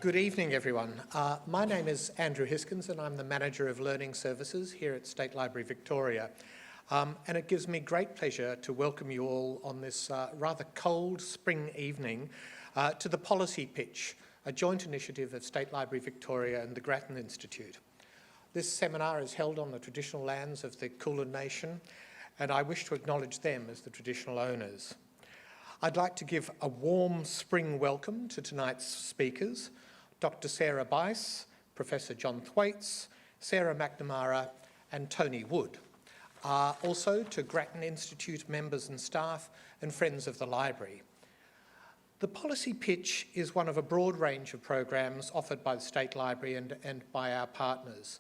Good evening, everyone. My name is Andrew Hiskins and I'm the Manager of Learning Services here at State Library Victoria. And it gives me great pleasure to welcome you all on this rather cold spring evening to the Policy Pitch, a joint initiative of State Library Victoria and the Grattan Institute. This seminar is held on the traditional lands of the Kulin Nation, and I wish to acknowledge them as the traditional owners. I'd like to give a warm spring welcome to tonight's speakers, Dr Sara Bice, Professor John Thwaites, Sarah McNamara and Tony Wood. Also to Grattan Institute members and staff and friends of the library. The Policy Pitch is one of a broad range of programs offered by the State Library and by our partners.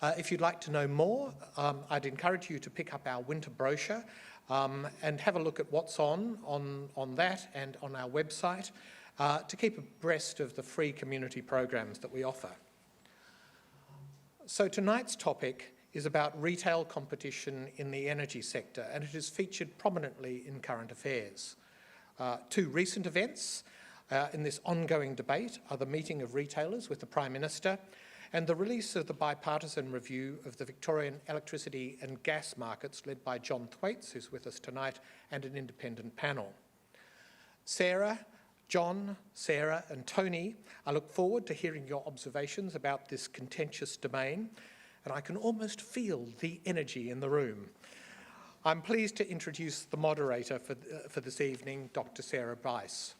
If you'd like to know more, I'd encourage you to pick up our winter brochure and have a look at what's on that and on our website to keep abreast of the free community programs that we offer. So tonight's topic is about retail competition in the energy sector, and it is featured prominently in current affairs. Two recent events in this ongoing debate are the meeting of retailers with the Prime Minister and the release of the bipartisan review of the Victorian electricity and gas markets led by John Thwaites, who's with us tonight, and an independent panel. Sarah, John, Sarah and Tony, I look forward to hearing your observations about this contentious domain, and I can almost feel the energy in the room. I'm pleased to introduce the moderator for this evening, Dr Sara Bice.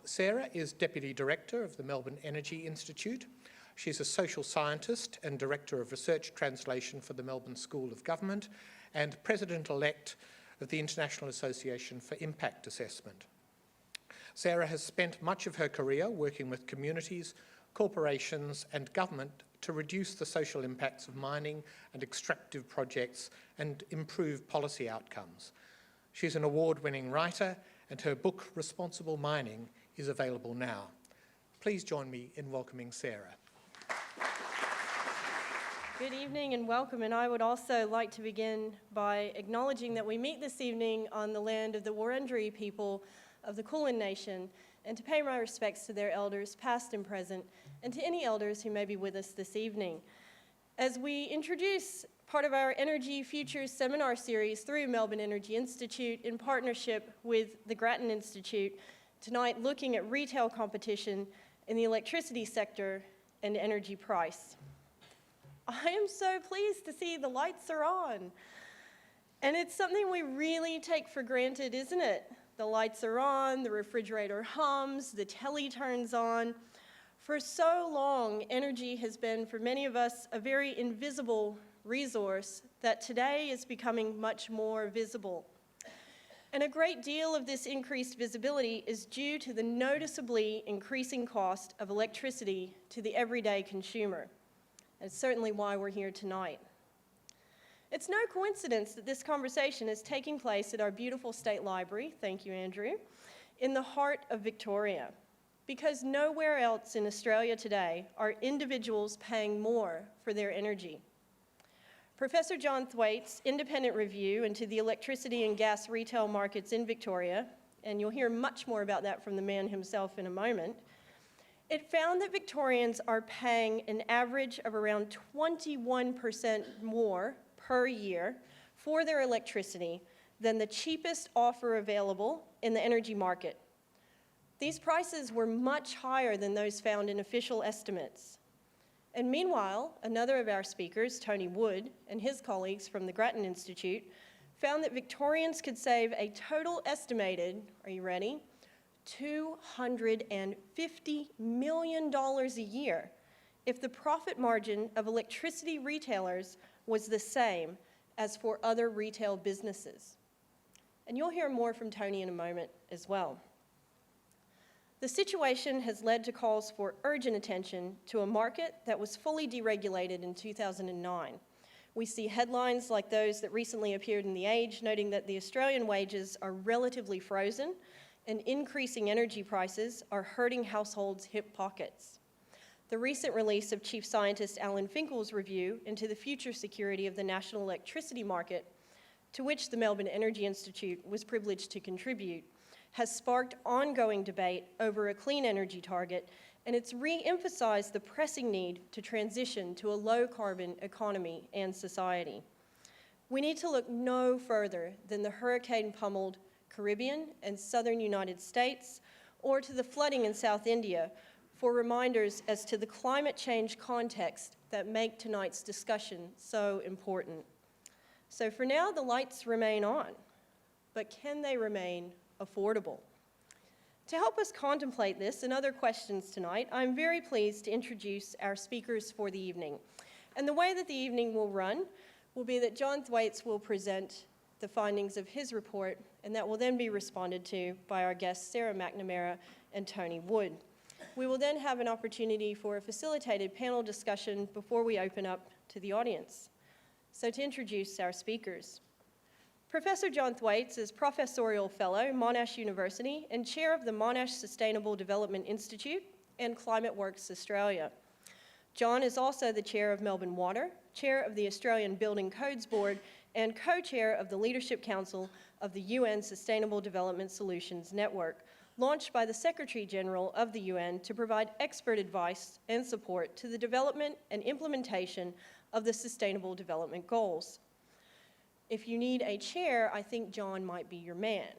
Sarah is Deputy Director of the Melbourne Energy Institute. She's a social scientist and Director of Research Translation for the Melbourne School of Government and President-elect of the International Association for Impact Assessment. Sarah has spent much of her career working with communities, corporations and government to reduce the social impacts of mining and extractive projects and improve policy outcomes. She's an award-winning writer and her book, Responsible Mining, is available now. Please join me in welcoming Sarah. Good evening and welcome, and I would also like to begin by acknowledging that we meet this evening on the land of the Wurundjeri people of the Kulin Nation, and to pay my respects to their elders, past and present, and to any elders who may be with us this evening. As we introduce part of our Energy Futures seminar series through Melbourne Energy Institute in partnership with the Grattan Institute, tonight looking at retail competition in the electricity sector and energy price. I am so pleased to see the lights are on. And it's something we really take for granted, isn't it? The lights are on, the refrigerator hums, the telly turns on. For so long, energy has been, for many of us, a very invisible resource that today is becoming much more visible. And a great deal of this increased visibility is due to the noticeably increasing cost of electricity to the everyday consumer. It's certainly why we're here tonight. It's no coincidence that this conversation is taking place at our beautiful State Library, thank you Andrew, in the heart of Victoria, because nowhere else in Australia today are individuals paying more for their energy. Professor John Thwaites' independent review into the electricity and gas retail markets in Victoria, and you'll hear much more about that from the man himself in a moment, it found that Victorians are paying an average of around 21% more per year for their electricity than the cheapest offer available in the energy market. These prices were much higher than those found in official estimates. And meanwhile, another of our speakers, Tony Wood, and his colleagues from the Grattan Institute, found that Victorians could save a total estimated, are you ready, $250 million a year if the profit margin of electricity retailers was the same as for other retail businesses. And you'll hear more from Tony in a moment as well. The situation has led to calls for urgent attention to a market that was fully deregulated in 2009. We see headlines like those that recently appeared in The Age, noting that the Australian wages are relatively frozen and increasing energy prices are hurting households' hip pockets. The recent release of Chief Scientist Alan Finkel's review into the future security of the national electricity market, to which the Melbourne Energy Institute was privileged to contribute, has sparked ongoing debate over a clean energy target and it's re-emphasized the pressing need to transition to a low-carbon economy and society. We need to look no further than the hurricane-pummeled Caribbean and southern United States, or to the flooding in South India, for reminders as to the climate change context that make tonight's discussion so important. So for now, the lights remain on, but can they remain affordable? To help us contemplate this and other questions tonight, I'm very pleased to introduce our speakers for the evening. And the way that the evening will run will be that John Thwaites will present the findings of his report, and that will then be responded to by our guests Sarah McNamara and Tony Wood. We will then have an opportunity for a facilitated panel discussion before we open up to the audience. So to introduce our speakers. Professor John Thwaites is Professorial Fellow, Monash University, and Chair of the Monash Sustainable Development Institute and Climate Works Australia. John is also the Chair of Melbourne Water, Chair of the Australian Building Codes Board, and Co-Chair of the Leadership Council of the UN Sustainable Development Solutions Network, launched by the Secretary-General of the UN to provide expert advice and support to the development and implementation of the Sustainable Development Goals. If you need a chair, I think John might be your man.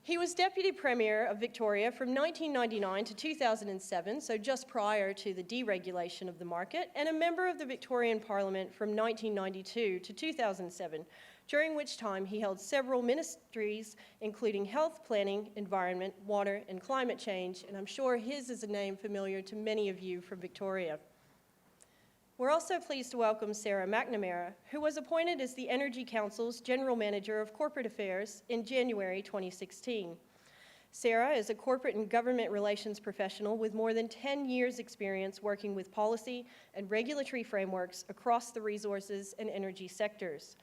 He was Deputy Premier of Victoria from 1999 to 2007, so just prior to the deregulation of the market, and a member of the Victorian Parliament from 1992 to 2007, during which time he held several ministries, including health, planning, environment, water, and climate change, and I'm sure his is a name familiar to many of you from Victoria. We're also pleased to welcome Sara McNamara, who was appointed as the Energy Council's General Manager of Corporate Affairs in January 2016. Sara is a corporate and government relations professional with more than 10 years' experience working with policy and regulatory frameworks across the resources and energy sectors.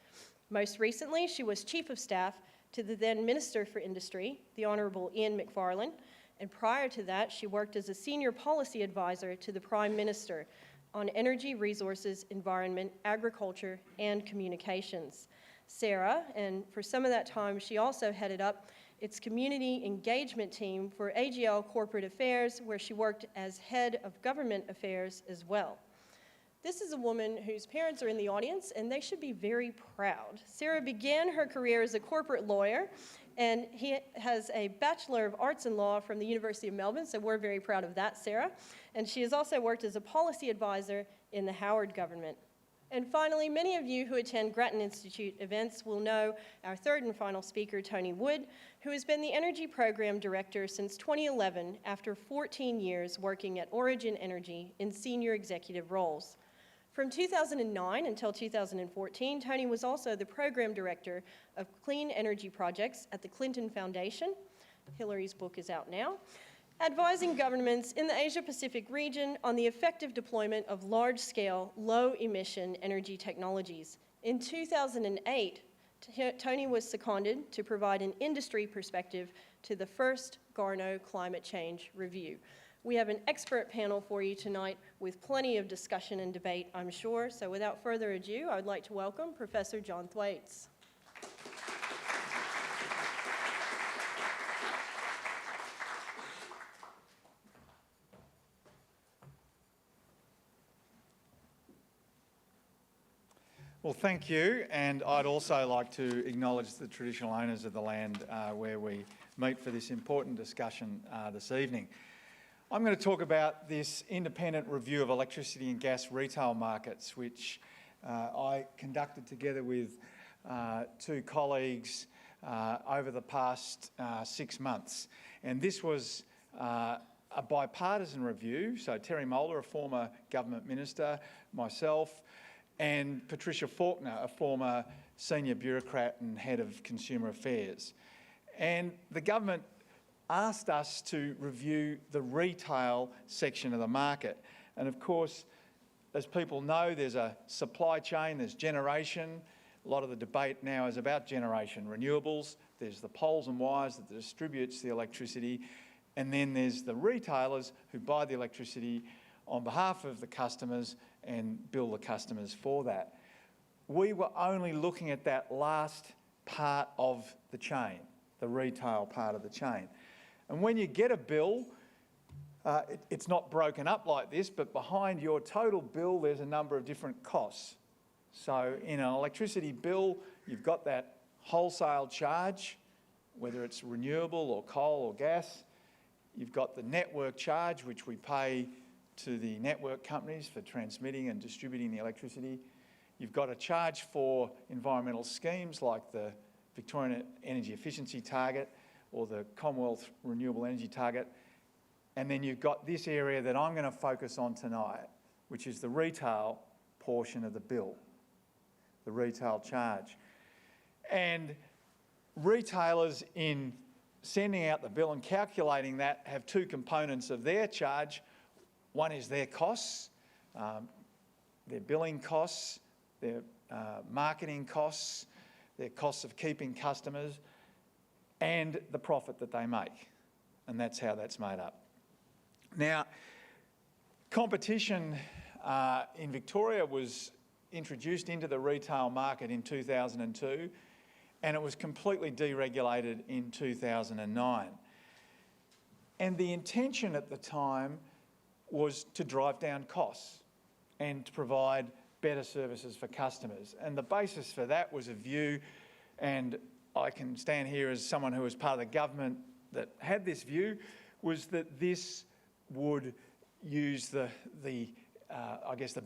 Most recently, she was Chief of Staff to the then Minister for Industry, the Honourable Ian Macfarlane, and prior to that, she worked as a Senior Policy Advisor to the Prime Minister on energy, resources, environment, agriculture, and communications. Sara, and for some of that time, she also headed up its community engagement team for AGL Corporate Affairs, where she worked as head of government affairs as well. This is a woman whose parents are in the audience, and they should be very proud. Sara began her career as a corporate lawyer, and he has a Bachelor of Arts in Law from the University of Melbourne, so we're very proud of that, Sara. And she has also worked as a policy advisor in the Howard government. And finally, many of you who attend Grattan Institute events will know our third and final speaker, Tony Wood, who has been the Energy Program Director since 2011 after 14 years working at Origin Energy in senior executive roles. From 2009 until 2014, Tony was also the Program Director of Clean Energy Projects at the Clinton Foundation. Hillary's book is out now. Advising governments in the Asia-Pacific region on the effective deployment of large-scale, low-emission energy technologies. In 2008, Tony was seconded to provide an industry perspective to the first Garneau Climate Change Review. We have an expert panel for you tonight with plenty of discussion and debate, I'm sure. So without further ado, I would like to welcome Professor John Thwaites. Well, thank you, and I'd also like to acknowledge the traditional owners of the land where we meet for this important discussion this evening. I'm going to talk about this independent review of electricity and gas retail markets, which I conducted together with two colleagues over the past 6 months. And this was a bipartisan review, so Terry Moulder, a former government minister, myself, and Patricia Faulkner, a former senior bureaucrat and head of consumer affairs. And the government asked us to review the retail section of the market. And of course, as people know, there's a supply chain, there's generation. A lot of the debate now is about generation, renewables. There's the poles and wires that distributes the electricity. And then there's the retailers who buy the electricity on behalf of the customers and bill the customers for that. We were only looking at that last part of the chain, the retail part of the chain. And when you get a bill, It's not broken up like this, but behind your total bill, there's a number of different costs. So in an electricity bill, you've got that wholesale charge, whether it's renewable or coal or gas. You've got the network charge, which we pay to the network companies for transmitting and distributing the electricity. You've got a charge for environmental schemes like the Victorian Energy Efficiency Target or the Commonwealth Renewable Energy Target. And then you've got this area that I'm going to focus on tonight, which is the retail portion of the bill, the retail charge. And retailers, in sending out the bill and calculating that, have two components of their charge. One is their costs, their billing costs, their marketing costs, their costs of keeping customers, and the profit that they make. And that's how that's made up. Now, competition in Victoria was introduced into the retail market in 2002, and it was completely deregulated in 2009. And the intention at the time was to drive down costs and to provide better services for customers. And the basis for that was a view, and I can stand here as someone who was part of the government that had this view, was that this would use the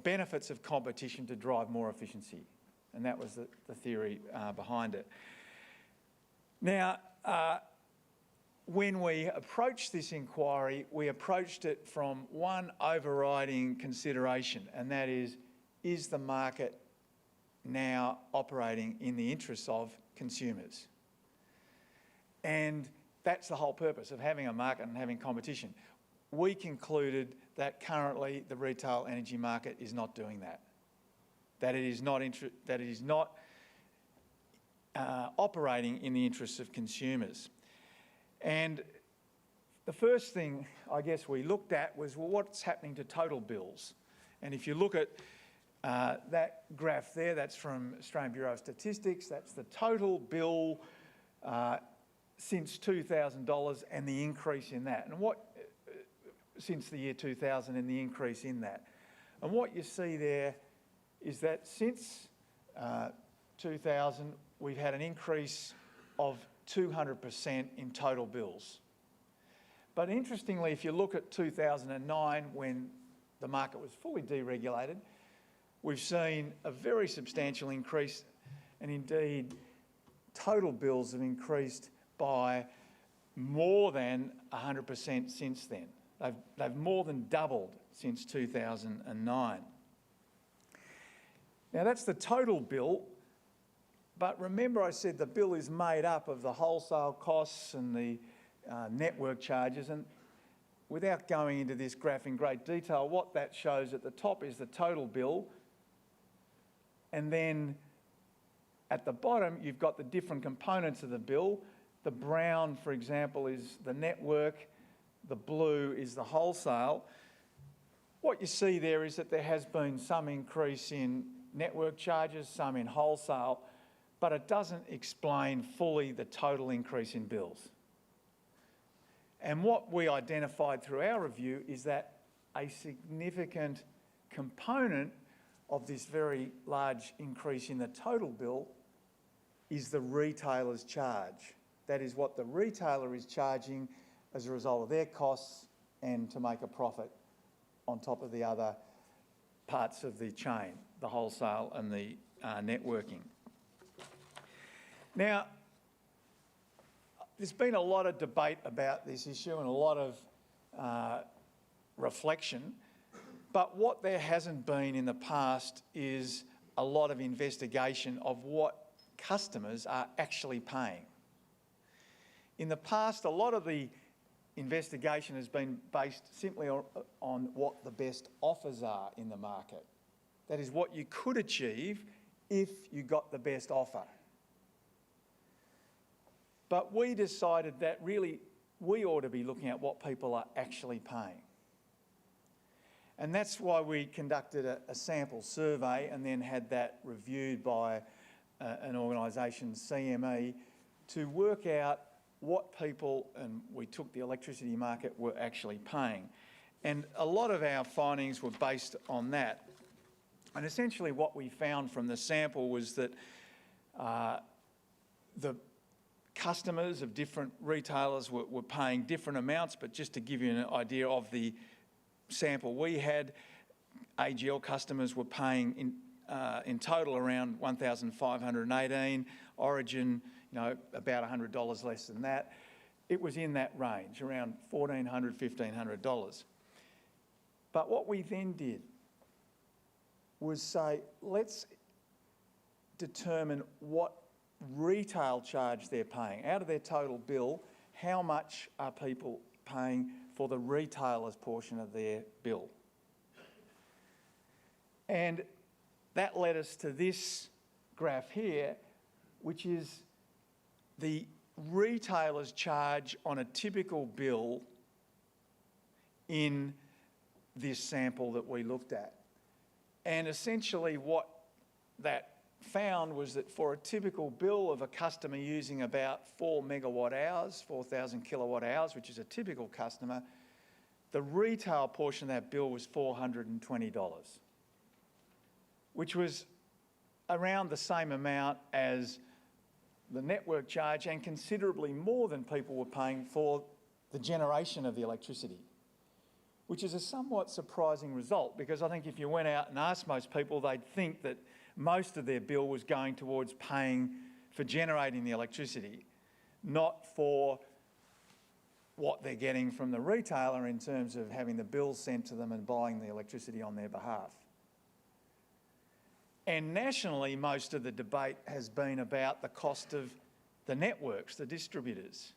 benefits of competition to drive more efficiency. And that was the theory behind it. Now, when we approached this inquiry, we approached it from one overriding consideration, and that is the market now operating in the interests of consumers? And that's the whole purpose of having a market and having competition. We concluded that currently the retail energy market is not doing that. That it is not operating in the interests of consumers. And the first thing I guess we looked at was, well, what's happening to total bills? And if you look at that graph there, that's from Australian Bureau of Statistics. That's the total bill since $2,000 and the increase in that. And since the year 2000 and the increase in that. And what you see there is that since 2000, we've had an increase of 200% in total bills. But interestingly, if you look at 2009, when the market was fully deregulated, we've seen a very substantial increase, and indeed total bills have increased by more than 100% since then. They've more than doubled since 2009. Now that's the total bill, but remember I said the bill is made up of the wholesale costs and the network charges, and without going into this graph in great detail, what that shows at the top is the total bill, and then at the bottom you've got the different components of the bill. The brown, for example, is the network, the blue is the wholesale. What you see there is that there has been some increase in network charges, some in wholesale, but it doesn't explain fully the total increase in bills. And what we identified through our review is that a significant component of this very large increase in the total bill is the retailer's charge. That is what the retailer is charging as a result of their costs and to make a profit on top of the other parts of the chain, the wholesale and the networking. Now, there's been a lot of debate about this issue and a lot of reflection, but what there hasn't been in the past is a lot of investigation of what customers are actually paying. In the past, a lot of the investigation has been based simply on what the best offers are in the market. That is what you could achieve if you got the best offer. But we decided that really we ought to be looking at what people are actually paying. And that's why we conducted a sample survey and then had that reviewed by an organisation, CME, to work out what people, and we took the electricity market, were actually paying. And a lot of our findings were based on that. And essentially what we found from the sample was that the customers of different retailers were paying different amounts, but just to give you an idea of the sample we had, AGL customers were paying in total around $1,518, Origin, about $100 less than that. It was in that range, around $1,400, $1,500. But what we then did was say, let's determine what retail charge they're paying. Out of their total bill, how much are people paying for the retailer's portion of their bill? And that led us to this graph here, which is the retailer's charge on a typical bill in this sample that we looked at. And essentially what that found was that for a typical bill of a customer using about 4 megawatt hours, 4,000 kilowatt hours, which is a typical customer, the retail portion of that bill was $420, which was around the same amount as the network charge and considerably more than people were paying for the generation of the electricity, which is a somewhat surprising result, because I think if you went out and asked most people, they'd think that most of their bill was going towards paying for generating the electricity, not for what they're getting from the retailer in terms of having the bills sent to them and buying the electricity on their behalf. And nationally, most of the debate has been about the cost of the networks, the distributors,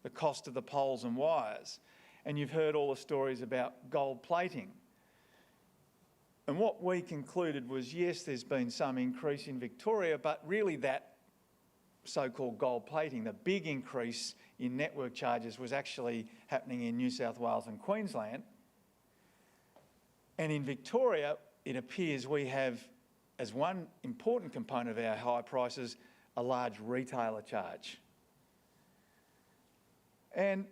the cost of the poles and wires. And you've heard all the stories about gold plating. And what we concluded was, yes, there's been some increase in Victoria, but really that so-called gold plating, the big increase in network charges, was actually happening in New South Wales and Queensland. And in Victoria, it appears we have, as one important component of our high prices, a large retailer charge. And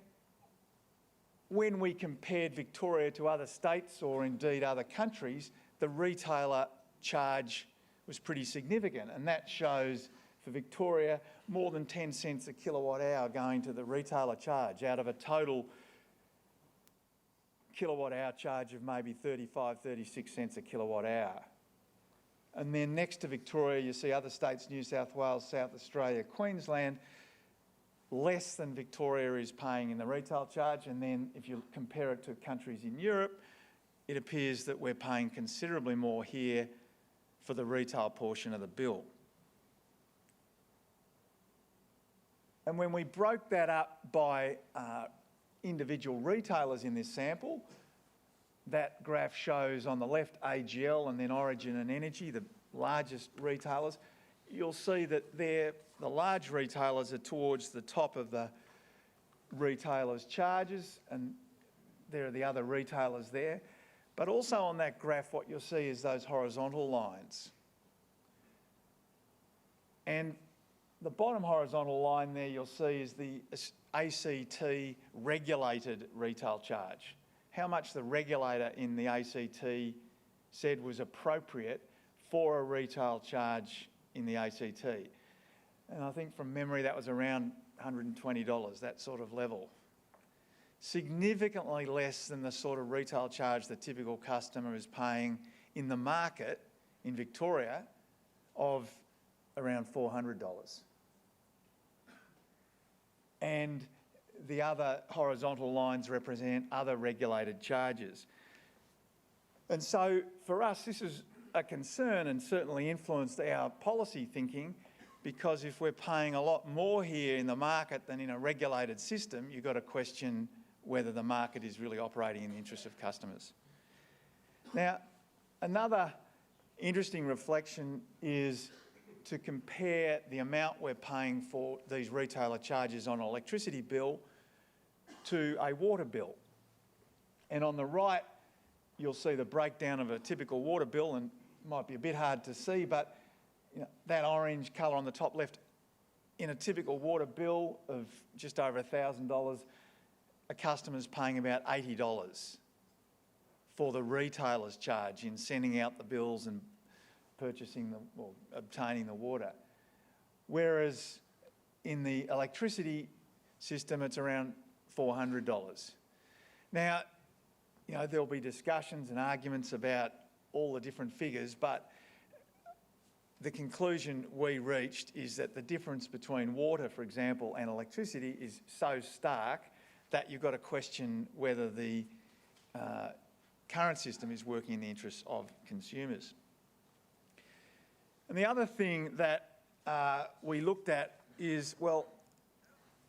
when we compared Victoria to other states or indeed other countries, the retailer charge was pretty significant, and that shows for Victoria more than 10 cents a kilowatt hour going to the retailer charge out of a total kilowatt hour charge of maybe 35, 36 cents a kilowatt hour. And then next to Victoria, you see other states, New South Wales, South Australia, Queensland, less than Victoria is paying in the retail charge. And then if you compare it to countries in Europe, it appears that we're paying considerably more here for the retail portion of the bill. And when we broke that up by individual retailers in this sample, that graph shows on the left AGL and then Origin and Energy, the largest retailers. You'll see that the large retailers are towards the top of the retailers' charges, and there are the other retailers there. But also on that graph, what you'll see is those horizontal lines. And the bottom horizontal line there you'll see is the ACT regulated retail charge. How much the regulator in the ACT said was appropriate for a retail charge in the ACT. And I think from memory that was around $120, that sort of level. Significantly less than the sort of retail charge the typical customer is paying in the market in Victoria of around $400. And the other horizontal lines represent other regulated charges. And so for us, this is a concern and certainly influenced our policy thinking, because if we're paying a lot more here in the market than in a regulated system, you've got to question whether the market is really operating in the interest of customers. Now, another interesting reflection is to compare the amount we're paying for these retailer charges on an electricity bill to a water bill. And on the right, you'll see the breakdown of a typical water bill, and it might be a bit hard to see, but that orange colour on the top left, in a typical water bill of just over $1,000, a customer's paying about $80. for the retailer's charge in sending out the bills and obtaining the water. Whereas in the electricity system, it's around $400. Now, there'll be discussions and arguments about all the different figures, but the conclusion we reached is that the difference between water, for example, and electricity is so stark that you've got to question whether the current system is working in the interests of consumers. And the other thing that we looked at is, well,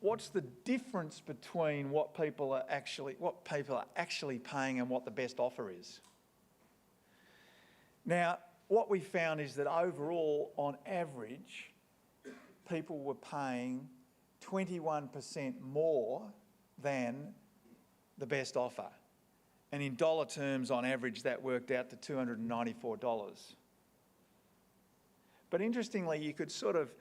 what's the difference between what people are actually paying and what the best offer is? Now, what we found is that overall, on average, people were paying 21% more than the best offer. And in dollar terms, on average, that worked out to $294. But interestingly, you could sort of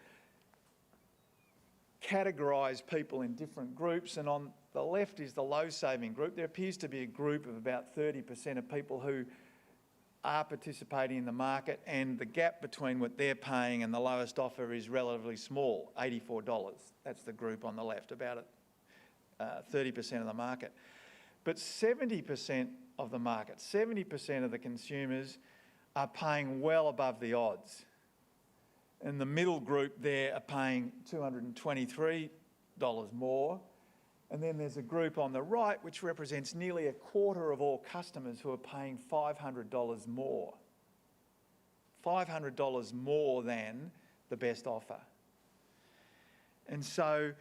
categorise people in different groups, and on the left is the low-saving group. There appears to be a group of about 30% of people who are participating in the market, and the gap between what they're paying and the lowest offer is relatively small, $84. That's the group on the left, about 30% of the market. But 70% of the market, 70% of the consumers are paying well above the odds. And the middle group there are paying $223 more. And then there's a group on the right which represents nearly a quarter of all customers who are paying $500 more. $500 more than the best offer. And so,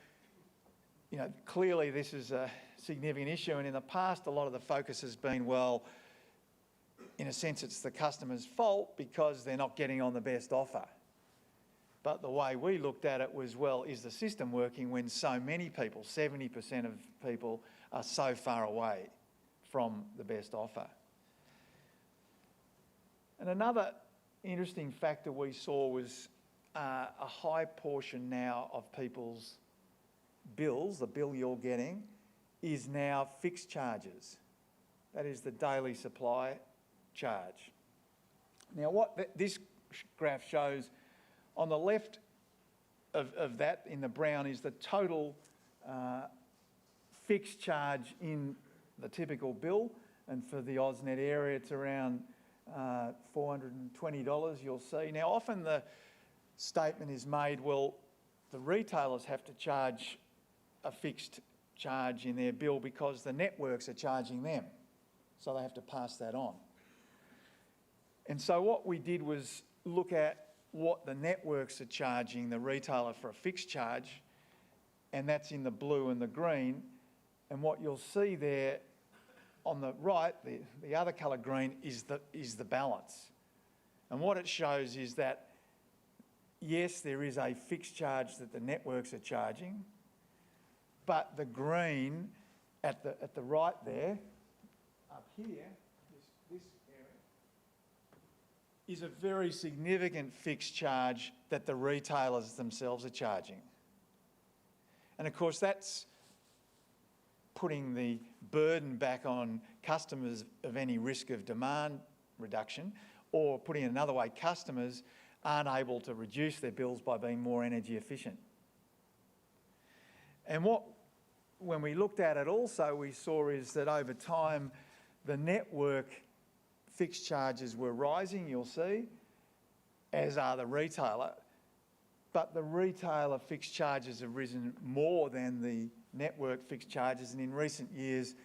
clearly this is a significant issue, and in the past a lot of the focus has been, well, in a sense it's the customer's fault because they're not getting on the best offer. But the way we looked at it was, well, is the system working when so many people, 70% of people, are so far away from the best offer? And another interesting factor we saw was a high portion now of people's bills, the bill you're getting, is now fixed charges. That is the daily supply charge. Now, what this graph shows, on the left of that, in the brown, is the total fixed charge in the typical bill. And for the AusNet area, it's around $420, you'll see. Now, often the statement is made, well, the retailers have to charge a fixed charge in their bill because the networks are charging them. So they have to pass that on. And so what we did was look at what the networks are charging the retailer for a fixed charge, and that's in the blue and the green. And what you'll see there on the right, the other colour green, is the balance. And what it shows is that, yes, there is a fixed charge that the networks are charging, but the green at the right there, up here, this area, is a very significant fixed charge that the retailers themselves are charging. And of course that's putting the burden back on customers of any risk of demand reduction, or putting it another way, customers aren't able to reduce their bills by being more energy efficient. And when we looked at it also, we saw is that over time the network fixed charges were rising, you'll see, as are the retailer. But the retailer fixed charges have risen more than the network fixed charges, and in recent years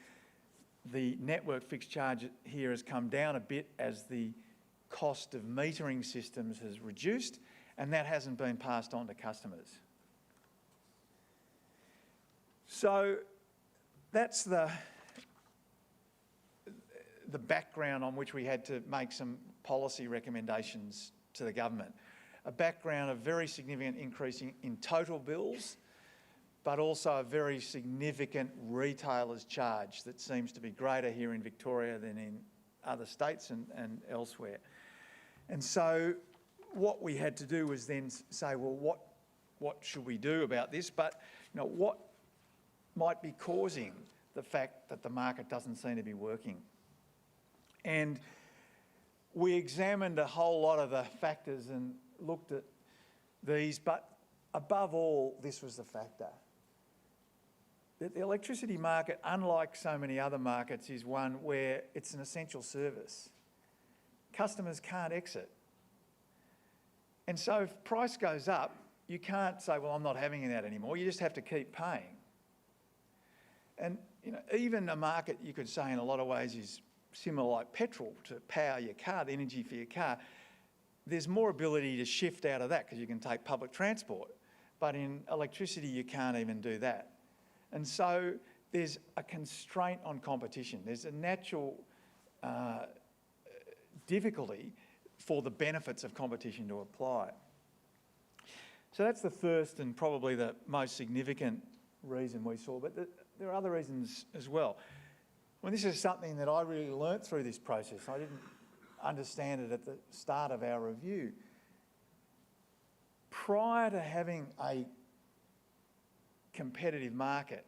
the network fixed charge here has come down a bit as the cost of metering systems has reduced, and that hasn't been passed on to customers. So that's the background on which we had to make some policy recommendations to the government. A background of very significant increase in total bills, but also a very significant retailer's charge that seems to be greater here in Victoria than in other states and elsewhere. And so what we had to do was then say, well, what should we do about this? But what might be causing the fact that the market doesn't seem to be working? And we examined a whole lot of the factors and looked at these, but above all, this was the factor. That the electricity market, unlike so many other markets, is one where it's an essential service. Customers can't exit. And so if price goes up, you can't say, well, I'm not having that anymore. You just have to keep paying. And even a market you could say in a lot of ways is similar like petrol to power your car, the energy for your car. There's more ability to shift out of that because you can take public transport. But in electricity, you can't even do that. And so there's a constraint on competition. There's a natural difficulty for the benefits of competition to apply. So that's the first and probably the most significant reason we saw, but there are other reasons as well. Well, this is something that I really learnt through this process. I didn't understand it at the start of our review. Prior to having a competitive market,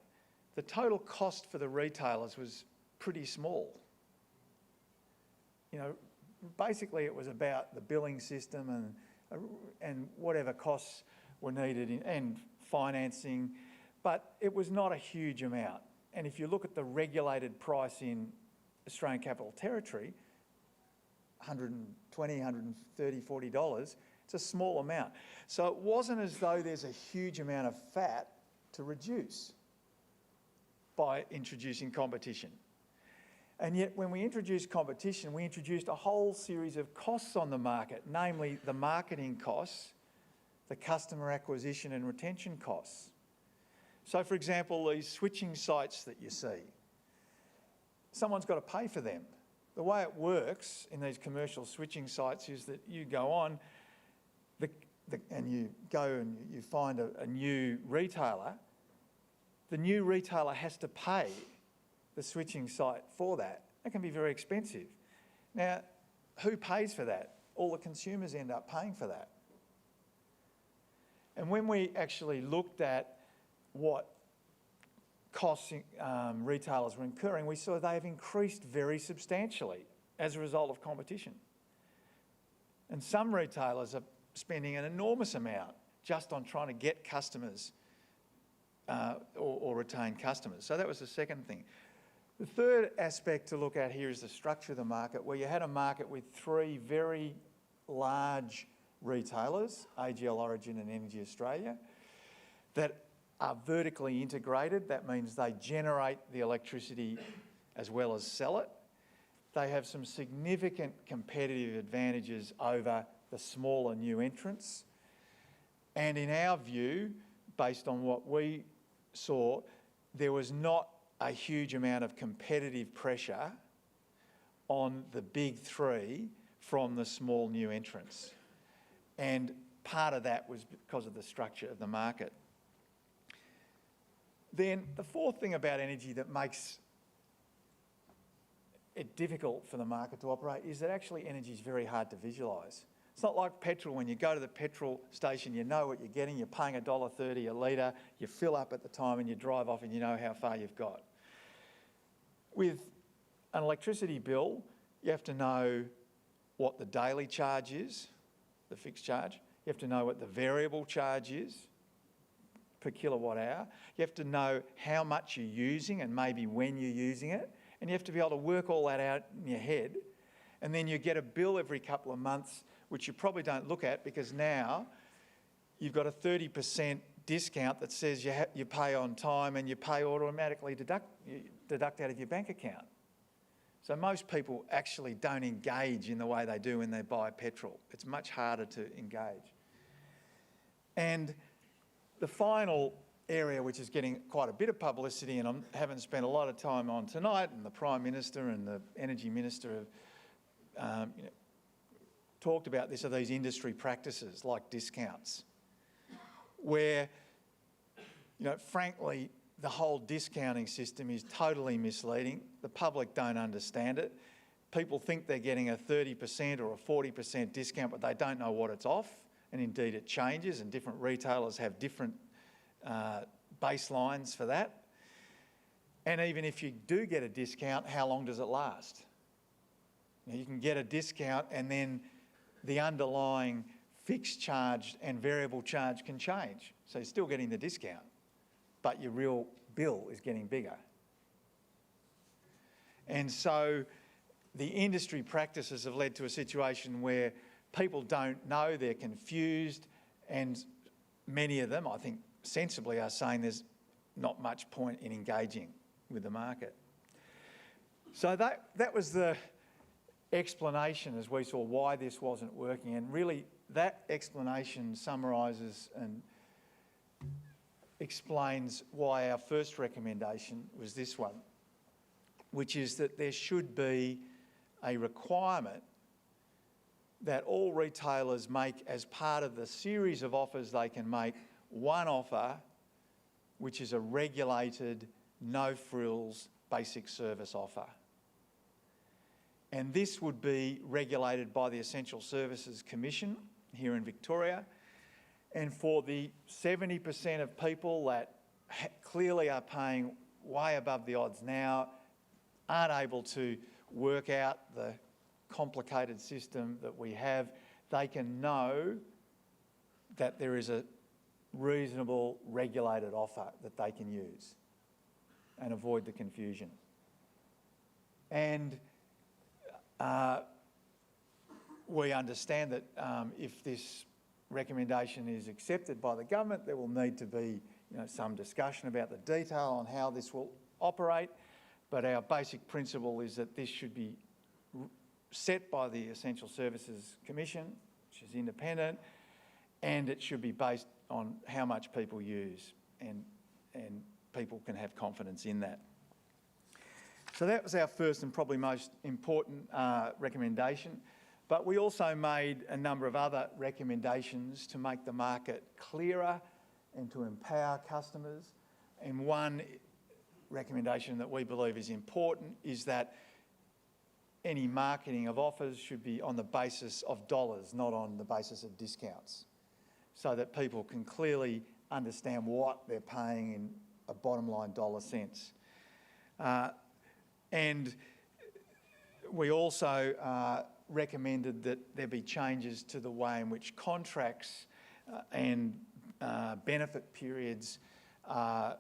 the total cost for the retailers was pretty small. Basically it was about the billing system and whatever costs were needed and financing, but it was not a huge amount. And if you look at the regulated price in Australian Capital Territory, $120, $130, $40, it's a small amount. So it wasn't as though there's a huge amount of fat to reduce by introducing competition. And yet when we introduced competition, we introduced a whole series of costs on the market, namely the marketing costs, the customer acquisition and retention costs. So for example, these switching sites that you see, someone's got to pay for them. The way it works in these commercial switching sites is that you go on and you go and you find a new retailer. The new retailer has to pay the switching site for that. It can be very expensive. Now, who pays for that? All the consumers end up paying for that. And when we actually looked at what costs retailers were incurring, we saw they have increased very substantially as a result of competition. And some retailers are spending an enormous amount just on trying to get customers or retain customers. So that was the second thing. The third aspect to look at here is the structure of the market, where you had a market with three very large retailers, AGL Origin and Energy Australia, that are vertically integrated. That means they generate the electricity as well as sell it. They have some significant competitive advantages over the smaller new entrants. And in our view, based on what we saw, there was not a huge amount of competitive pressure on the big three from the small new entrants. And part of that was because of the structure of the market. Then the fourth thing about energy that makes it difficult for the market to operate is that actually energy is very hard to visualise. It's not like petrol. When you go to the petrol station, you know what you're getting. You're paying $1.30 a litre. You fill up at the time and you drive off and you know how far you've got. With an electricity bill, you have to know what the daily charge is, the fixed charge. You have to know what the variable charge is per kilowatt hour. You have to know how much you're using and maybe when you're using it. And you have to be able to work all that out in your head. And then you get a bill every couple of months, which you probably don't look at because now you've got a 30% discount that says you pay on time and you pay automatically deduct out of your bank account. So most people actually don't engage in the way they do when they buy petrol. It's much harder to engage. And the final area, which is getting quite a bit of publicity and I haven't spent a lot of time on tonight, and the Prime Minister and the Energy Minister have talked about this, are these industry practices like discounts, where, frankly, the whole discounting system is totally misleading. The public don't understand it. People think they're getting a 30% or a 40% discount, but they don't know what it's off. And indeed it changes, and different retailers have different baselines for that. And even if you do get a discount, how long does it last? You can get a discount and then the underlying fixed charge and variable charge can change. So you're still getting the discount, but your real bill is getting bigger. And so the industry practices have led to a situation where people don't know, they're confused, and many of them, I think sensibly, are saying there's not much point in engaging with the market. So that was the explanation as we saw why this wasn't working, and really that explanation summarises and explains why our first recommendation was this one, which is that there should be a requirement that all retailers make as part of the series of offers they can make, one offer which is a regulated, no-frills basic service offer. And this would be regulated by the Essential Services Commission here in Victoria. And for the 70% of people that clearly are paying way above the odds now, aren't able to work out the complicated system that we have, they can know that there is a reasonable regulated offer that they can use and avoid the confusion. And we understand that if this recommendation is accepted by the government, there will need to be some discussion about the detail on how this will operate, but our basic principle is that this should be set by the Essential Services Commission, which is independent, and it should be based on how much people use, and people can have confidence in that. So that was our first and probably most important recommendation, but we also made a number of other recommendations to make the market clearer and to empower customers. And one recommendation that we believe is important is that any marketing of offers should be on the basis of dollars, not on the basis of discounts, so that people can clearly understand what they're paying in a bottom line dollar sense. And we also recommended that there be changes to the way in which contracts and benefit periods are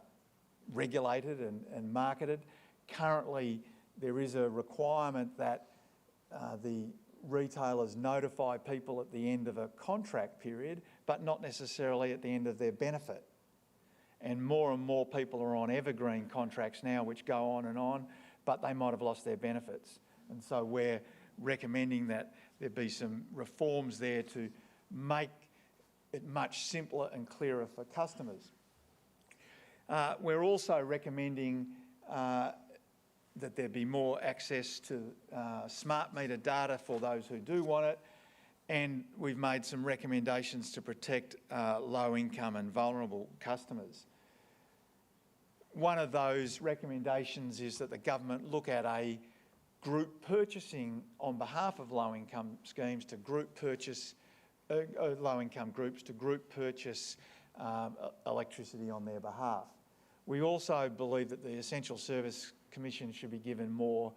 regulated and marketed. Currently, there is a requirement that the retailers notify people at the end of a contract period, but not necessarily at the end of their benefit. And more people are on evergreen contracts now, which go on, but they might have lost their benefits. And so we're recommending that there be some reforms there to make it much simpler and clearer for customers. We're also recommending that there be more access to smart meter data for those who do want it, and we've made some recommendations to protect low income and vulnerable customers. One of those recommendations is that the government look at a group purchasing on behalf of low income schemes to group purchase, low income groups to group purchase electricity on their behalf. We also believe that the Essential Service Commission should be given more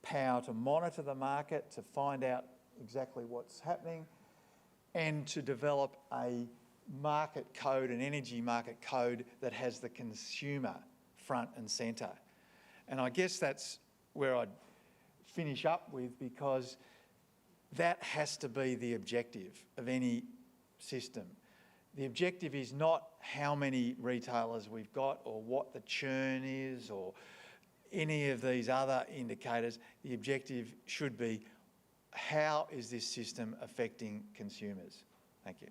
power to monitor the market, to find out exactly what's happening, and to develop a market code, an energy market code that has the consumer front and centre. And I guess that's where I'd finish up with, because that has to be the objective of any system. The objective is not how many retailers we've got or what the churn is or any of these other indicators. The objective should be, how is this system affecting consumers? Thank you.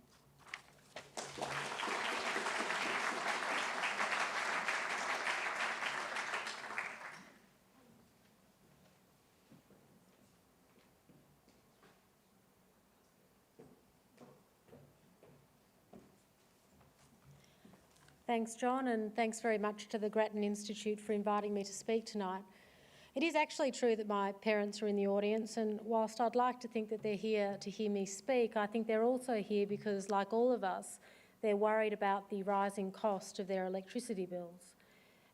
Thanks, John, and thanks very much to the Grattan Institute for inviting me to speak tonight. It is actually true that my parents are in the audience, and whilst I'd like to think that they're here to hear me speak, I think they're also here because, like all of us, they're worried about the rising cost of their electricity bills.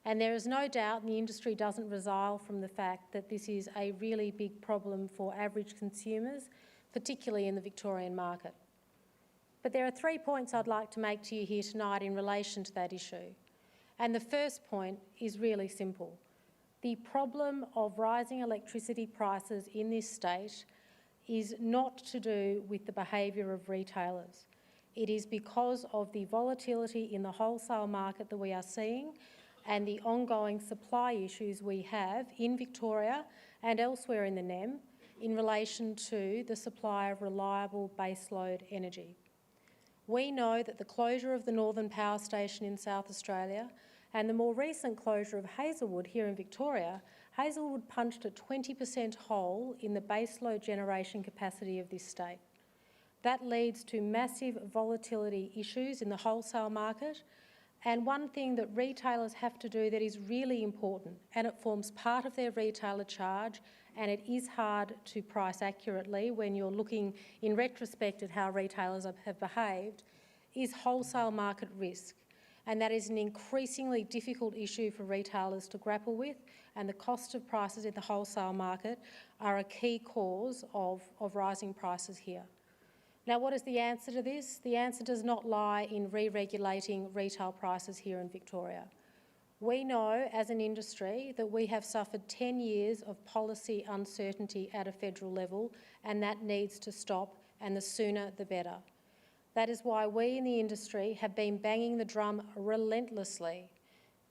And there is no doubt, and the industry doesn't resile from the fact that this is a really big problem for average consumers, particularly in the Victorian market. But there are 3 points I'd like to make to you here tonight in relation to that issue. And the first point is really simple. The problem of rising electricity prices in this state is not to do with the behaviour of retailers. It is because of the volatility in the wholesale market that we are seeing and the ongoing supply issues we have in Victoria and elsewhere in the NEM in relation to the supply of reliable baseload energy. We know that the closure of the Northern Power Station in South Australia and the more recent closure of Hazelwood here in Victoria, Hazelwood punched a 20% hole in the baseload generation capacity of this state. That leads to massive volatility issues in the wholesale market, and one thing that retailers have to do that is really important, and it forms part of their retailer charge, and it is hard to price accurately when you're looking in retrospect at how retailers have behaved, is wholesale market risk. And that is an increasingly difficult issue for retailers to grapple with, and the cost of prices in the wholesale market are a key cause of rising prices here. Now, what is the answer to this? The answer does not lie in re-regulating retail prices here in Victoria. We know as an industry that we have suffered 10 years of policy uncertainty at a federal level, and that needs to stop, and the sooner the better. That is why we in the industry have been banging the drum relentlessly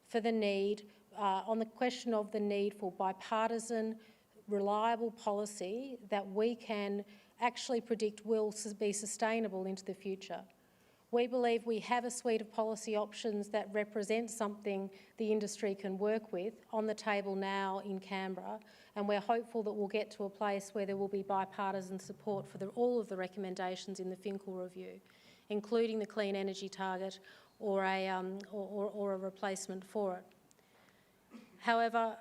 for the need, on the question of the need for bipartisan, reliable policy that we can actually predict will be sustainable into the future. We believe we have a suite of policy options that represent something the industry can work with on the table now in Canberra, and we're hopeful that we'll get to a place where there will be bipartisan support for all of the recommendations in the Finkel review, including the clean energy target or a replacement for it. However,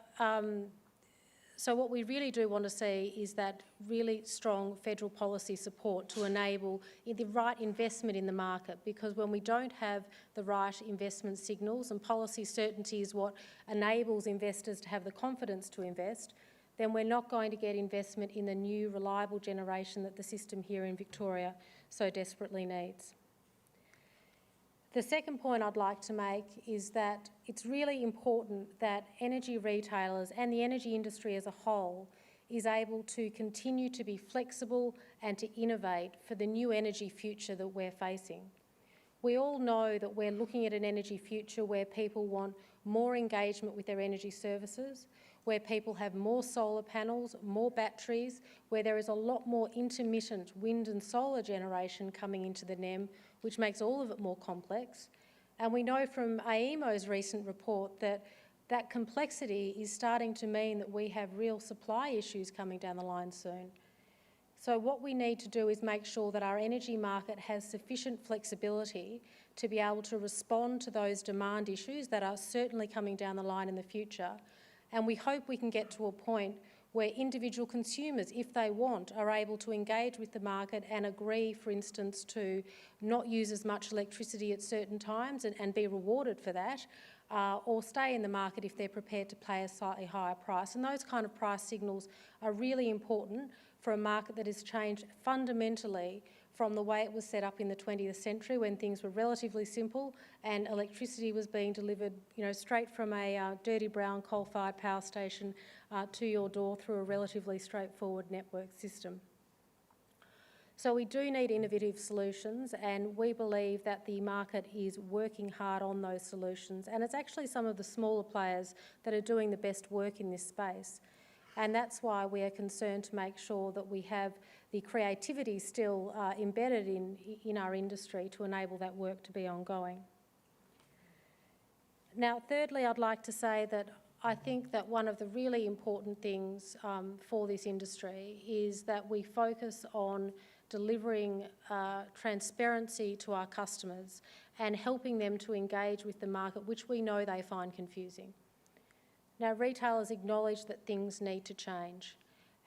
so what we really do want to see is that really strong federal policy support to enable the right investment in the market, because when we don't have the right investment signals, and policy certainty is what enables investors to have the confidence to invest, then we're not going to get investment in the new reliable generation that the system here in Victoria so desperately needs. The second point I'd like to make is that it's really important that energy retailers and the energy industry as a whole is able to continue to be flexible and to innovate for the new energy future that we're facing. We all know that we're looking at an energy future where people want more engagement with their energy services, where people have more solar panels, more batteries, where there is a lot more intermittent wind and solar generation coming into the NEM, which makes all of it more complex. And we know from AEMO's recent report that that complexity is starting to mean that we have real supply issues coming down the line soon. So what we need to do is make sure that our energy market has sufficient flexibility to be able to respond to those demand issues that are certainly coming down the line in the future. And we hope we can get to a point where individual consumers, if they want, are able to engage with the market and agree, for instance, to not use as much electricity at certain times and be rewarded for that, or stay in the market if they're prepared to pay a slightly higher price. And those kind of price signals are really important for a market that has changed fundamentally from the way it was set up in the 20th century, when things were relatively simple and electricity was being delivered, straight from a dirty brown coal-fired power station to your door through a relatively straightforward network system. So we do need innovative solutions, and we believe that the market is working hard on those solutions, and it's actually some of the smaller players that are doing the best work in this space. And that's why we are concerned to make sure that we have the creativity still embedded in our industry to enable that work to be ongoing. Now, thirdly, I'd like to say that I think that one of the really important things for this industry is that we focus on delivering transparency to our customers and helping them to engage with the market, which we know they find confusing. Now, retailers acknowledge that things need to change,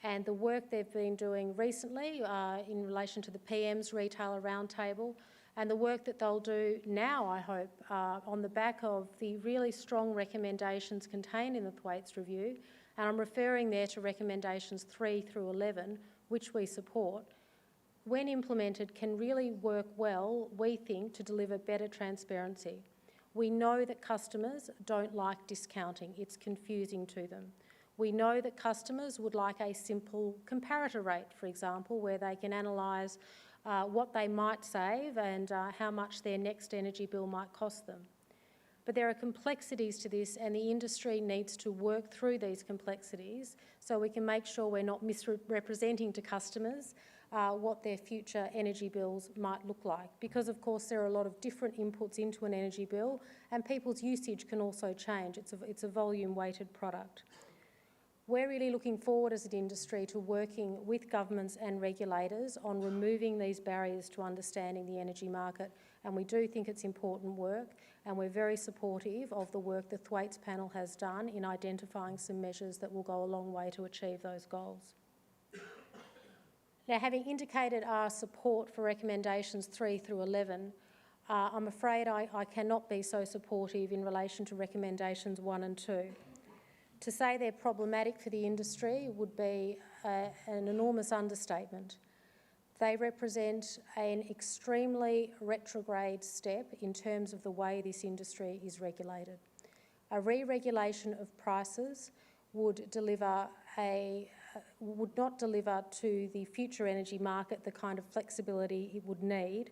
and the work they've been doing recently in relation to the PM's Retailer Roundtable And the work that they'll do now, I hope, on the back of the really strong recommendations contained in the Thwaites Review, and I'm referring there to recommendations 3 through 11, which we support, when implemented can really work well, we think, to deliver better transparency. We know that customers don't like discounting. It's confusing to them. We know that customers would like a simple comparator rate, for example, where they can analyse what they might save and how much their next energy bill might cost them. But there are complexities to this, and the industry needs to work through these complexities so we can make sure we're not misrepresenting to customers what their future energy bills might look like. Because, of course, there are a lot of different inputs into an energy bill, and people's usage can also change. It's a volume-weighted product. We're really looking forward as an industry to working with governments and regulators on removing these barriers to understanding the energy market, and we do think it's important work, and we're very supportive of the work the Thwaites panel has done in identifying some measures that will go a long way to achieve those goals. Now, having indicated our support for recommendations 3 through 11, I'm afraid I cannot be so supportive in relation to recommendations 1 and 2. To say they're problematic for the industry would be an enormous understatement. They represent an extremely retrograde step in terms of the way this industry is regulated. A re-regulation of prices would not deliver to the future energy market the kind of flexibility it would need,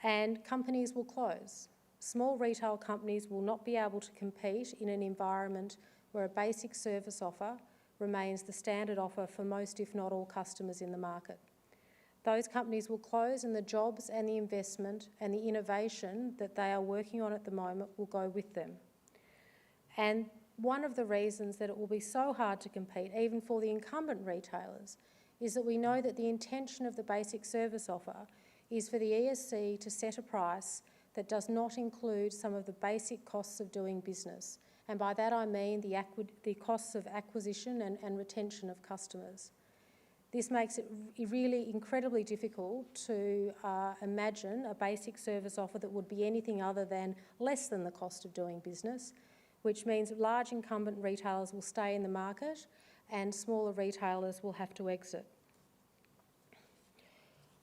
and companies will close. Small retail companies will not be able to compete in an environment where a basic service offer remains the standard offer for most, if not all, customers in the market. Those companies will close, and the jobs and the investment and the innovation that they are working on at the moment will go with them. And one of the reasons that it will be so hard to compete, even for the incumbent retailers, is that we know that the intention of the basic service offer is for the ESC to set a price that does not include some of the basic costs of doing business. And by that I mean the costs of acquisition and retention of customers. This makes it really incredibly difficult to imagine a basic service offer that would be anything other than less than the cost of doing business, which means large incumbent retailers will stay in the market and smaller retailers will have to exit.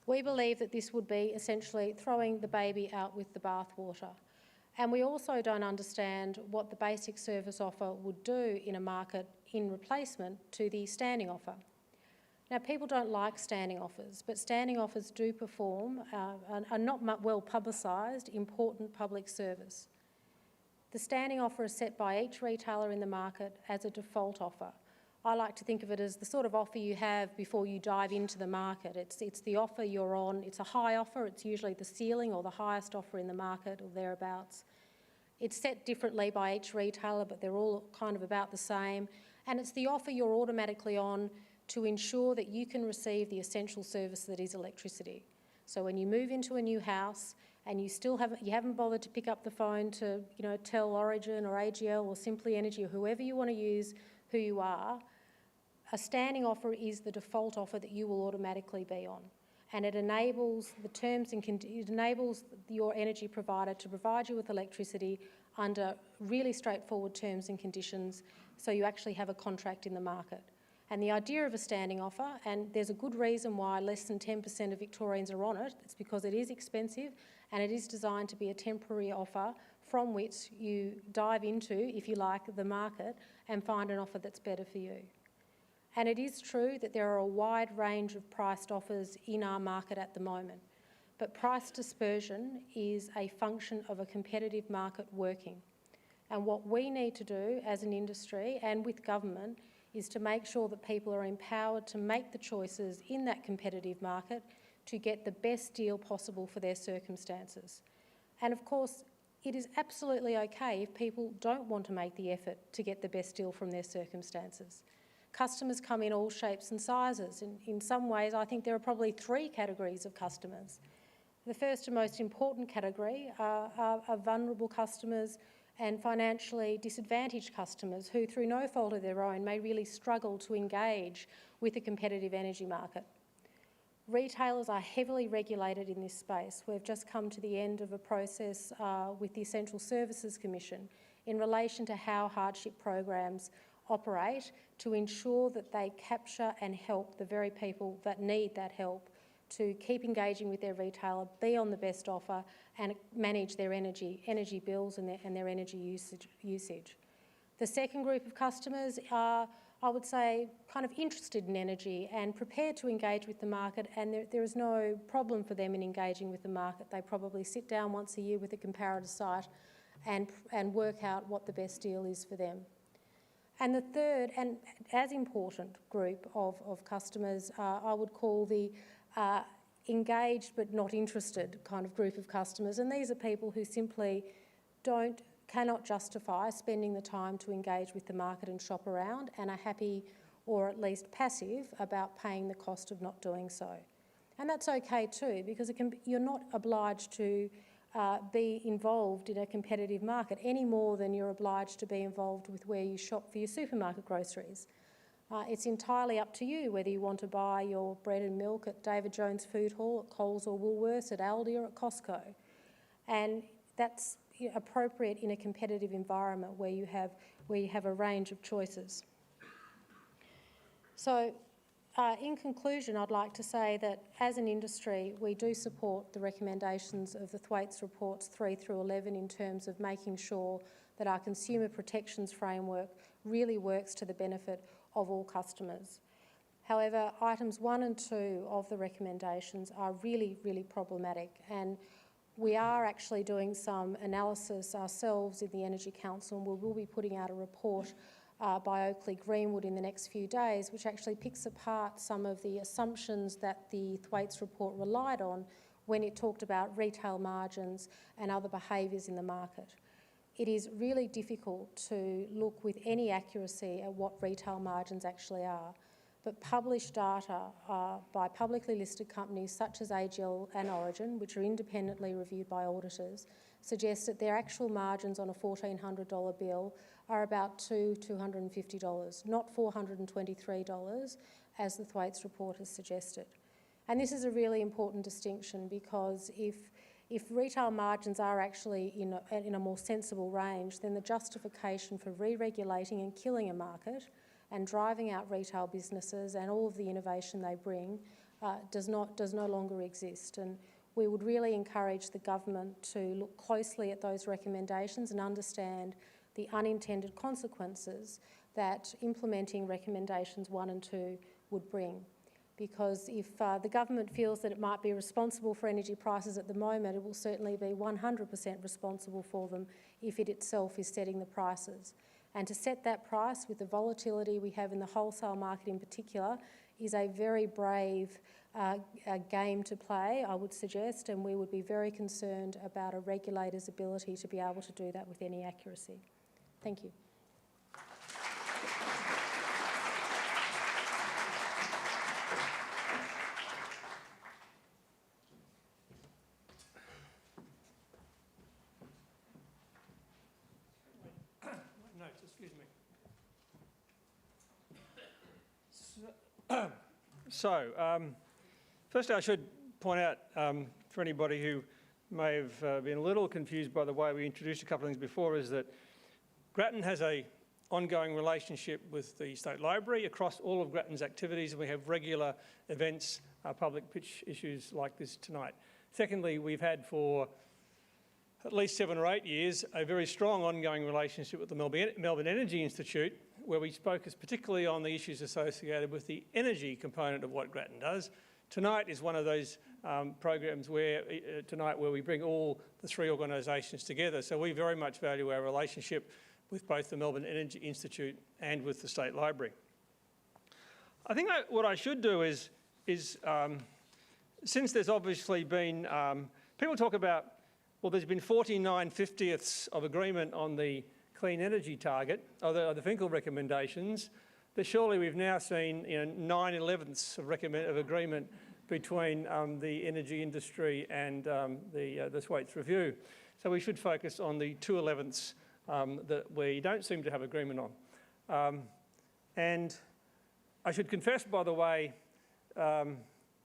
We believe that this would be essentially throwing the baby out with the bathwater. And we also don't understand what the basic service offer would do in a market in replacement to the standing offer. Now, people don't like standing offers, but standing offers do perform a not well publicised, important public service. The standing offer is set by each retailer in the market as a default offer. I like to think of it as the sort of offer you have before you dive into the market. It's the offer you're on. It's a high offer. It's usually the ceiling or the highest offer in the market or thereabouts. It's set differently by each retailer, but they're all kind of about the same. And it's the offer you're automatically on to ensure that you can receive the essential service that is electricity. So when you move into a new house and you haven't bothered to pick up the phone to tell Origin or AGL or Simply Energy or whoever you want to use who you are, a standing offer is the default offer that you will automatically be on, and it enables your energy provider to provide you with electricity under really straightforward terms and conditions, so you actually have a contract in the market. And the idea of a standing offer, and there's a good reason why less than 10% of Victorians are on it, it's because it is expensive and it is designed to be a temporary offer from which you dive into, if you like, the market and find an offer that's better for you. And it is true that there are a wide range of priced offers in our market at the moment, but price dispersion is a function of a competitive market working. And what we need to do as an industry and with government is to make sure that people are empowered to make the choices in that competitive market to get the best deal possible for their circumstances. And of course, it is absolutely okay if people don't want to make the effort to get the best deal from their circumstances. Customers come in all shapes and sizes. In some ways, I think there are probably 3 categories of customers. The first and most important category are vulnerable customers and financially disadvantaged customers who, through no fault of their own, may really struggle to engage with a competitive energy market. Retailers are heavily regulated in this space. We've just come to the end of a process with the Essential Services Commission in relation to how hardship programs operate to ensure that they capture and help the very people that need that help to keep engaging with their retailer, be on the best offer and manage their energy bills and their energy usage. The second group of customers are, I would say, kind of interested in energy and prepared to engage with the market, and there is no problem for them in engaging with the market. They probably sit down once a year with a comparator site and work out what the best deal is for them. And the third, and as important group of customers, I would call the engaged but not interested kind of group of customers, and these are people who simply cannot justify spending the time to engage with the market and shop around and are happy or at least passive about paying the cost of not doing so. And that's okay too, because you're not obliged to be involved in a competitive market any more than you're obliged to be involved with where you shop for your supermarket groceries. It's entirely up to you whether you want to buy your bread and milk at David Jones Food Hall, at Coles or Woolworths, at Aldi or at Costco. And that's appropriate in a competitive environment where you have a range of choices. So in conclusion, I'd like to say that as an industry, we do support the recommendations of the Thwaites reports 3 through 11 in terms of making sure that our consumer protections framework really works to the benefit of all customers. However, items 1 and 2 of the recommendations are really, really problematic, and we are actually doing some analysis ourselves in the Energy Council, and we will be putting out a report by Oakley Greenwood in the next few days, which actually picks apart some of the assumptions that the Thwaites report relied on when it talked about retail margins and other behaviours in the market. It is really difficult to look with any accuracy at what retail margins actually are, but published data by publicly listed companies such as AGL and Origin, which are independently reviewed by auditors, suggest that their actual margins on a $1,400 bill are about $250, not $423, as the Thwaites report has suggested. And this is a really important distinction, because if retail margins are actually in a more sensible range, then the justification for re-regulating and killing a market and driving out retail businesses and all of the innovation they bring does no longer exist. And we would really encourage the government to look closely at those recommendations and understand the unintended consequences that implementing recommendations 1 and 2 would bring. Because if the government feels that it might be responsible for energy prices at the moment, it will certainly be 100% responsible for them if it itself is setting the prices. And to set that price with the volatility we have in the wholesale market in particular is a very brave game to play, I would suggest, and we would be very concerned about a regulator's ability to be able to do that with any accuracy. Thank you. Excuse me. Firstly, I should point out for anybody who may have been a little confused by the way we introduced a couple of things before, is that Grattan has an ongoing relationship with the State Library across all of Grattan's activities, and we have regular events, public pitch issues like this tonight. Secondly, we've had for at least 7 or 8 years a very strong ongoing relationship with the Melbourne Energy Institute, where we focus particularly on the issues associated with the energy component of what Grattan does. Tonight is one of those programs where we bring all the 3 organisations together. So we very much value our relationship with both the Melbourne Energy Institute and with the State Library. I think what I should do is since there's obviously been, people talk about, well, there's been 49/50ths of agreement on the clean energy target, or the Finkel recommendations, that surely we've now seen 9/11ths of agreement between the energy industry and the Thwaites review. So we should focus on the 2/11ths that we don't seem to have agreement on. And I should confess, by the way,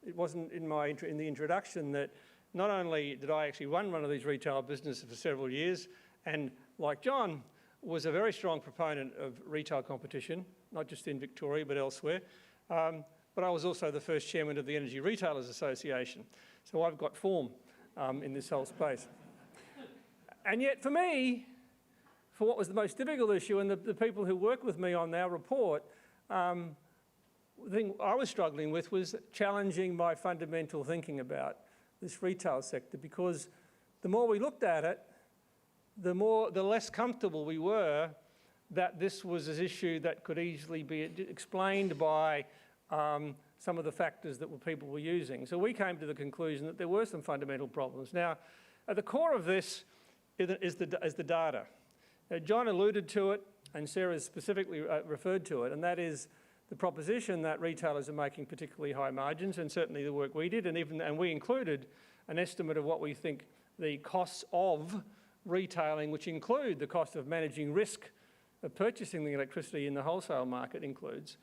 it wasn't in the introduction that not only did I actually run one of these retail businesses for several years, and like John, was a very strong proponent of retail competition, not just in Victoria but elsewhere, but I was also the first chairman of the Energy Retailers Association. So I've got form in this whole space. And yet for me, for what was the most difficult issue, and the people who work with me on our report, the thing I was struggling with was challenging my fundamental thinking about this retail sector, because the more we looked at it, the less comfortable we were that this was an issue that could easily be explained by some of the factors that people were using. So we came to the conclusion that there were some fundamental problems. Now, at the core of this is the data. Now, John alluded to it, and Sarah specifically referred to it, and that is the proposition that retailers are making particularly high margins, and certainly the work we did, and we included an estimate of what we think the costs of retailing, which include the cost of managing risk of purchasing the electricity in the wholesale market, includes.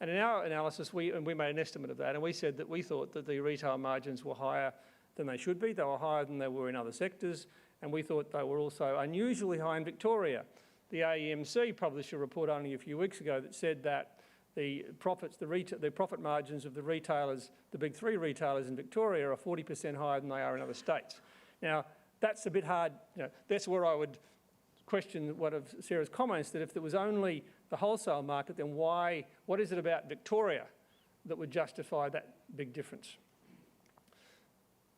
And in our analysis, we made an estimate of that, and we said that we thought that the retail margins were higher than they should be. They were higher than they were in other sectors, and we thought they were also unusually high in Victoria. The AEMC published a report only a few weeks ago that said that the profit margins of the retailers, the big three retailers in Victoria, are 40% higher than they are in other states. Now, that's a bit hard. That's where I would question one of Sarah's comments, that if there was only the wholesale market, then what is it about Victoria that would justify that big difference?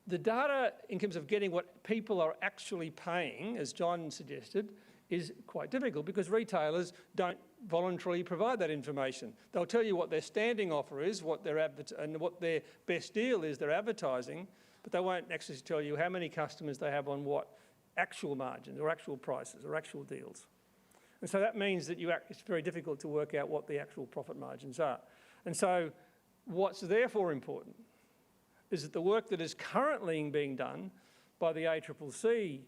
The data, in terms of getting what people are actually paying, as John suggested, is quite difficult because retailers don't voluntarily provide that information. They'll tell you what their standing offer is, and what their best deal is, their advertising, but they won't actually tell you how many customers they have on what actual margins or actual prices or actual deals. And so that means that it's very difficult to work out what the actual profit margins are. And so what's therefore important is that the work that is currently being done by the ACCC,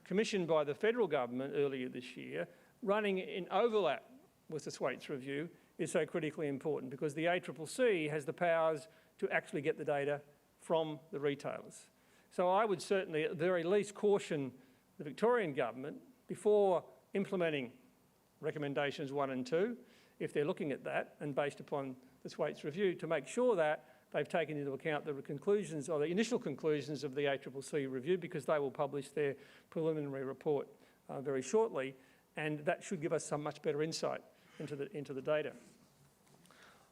commissioned by the federal government earlier this year, running in overlap with the Thwaites review, is so critically important because the ACCC has the powers to actually get the data from the retailers. So I would certainly, at the very least, caution the Victorian government before implementing recommendations 1 and 2, if they're looking at that and based upon the Thwaites review, to make sure that they've taken into account the conclusions or the initial conclusions of the ACCC review, because they will publish their preliminary report very shortly, and that should give us some much better insight into the data.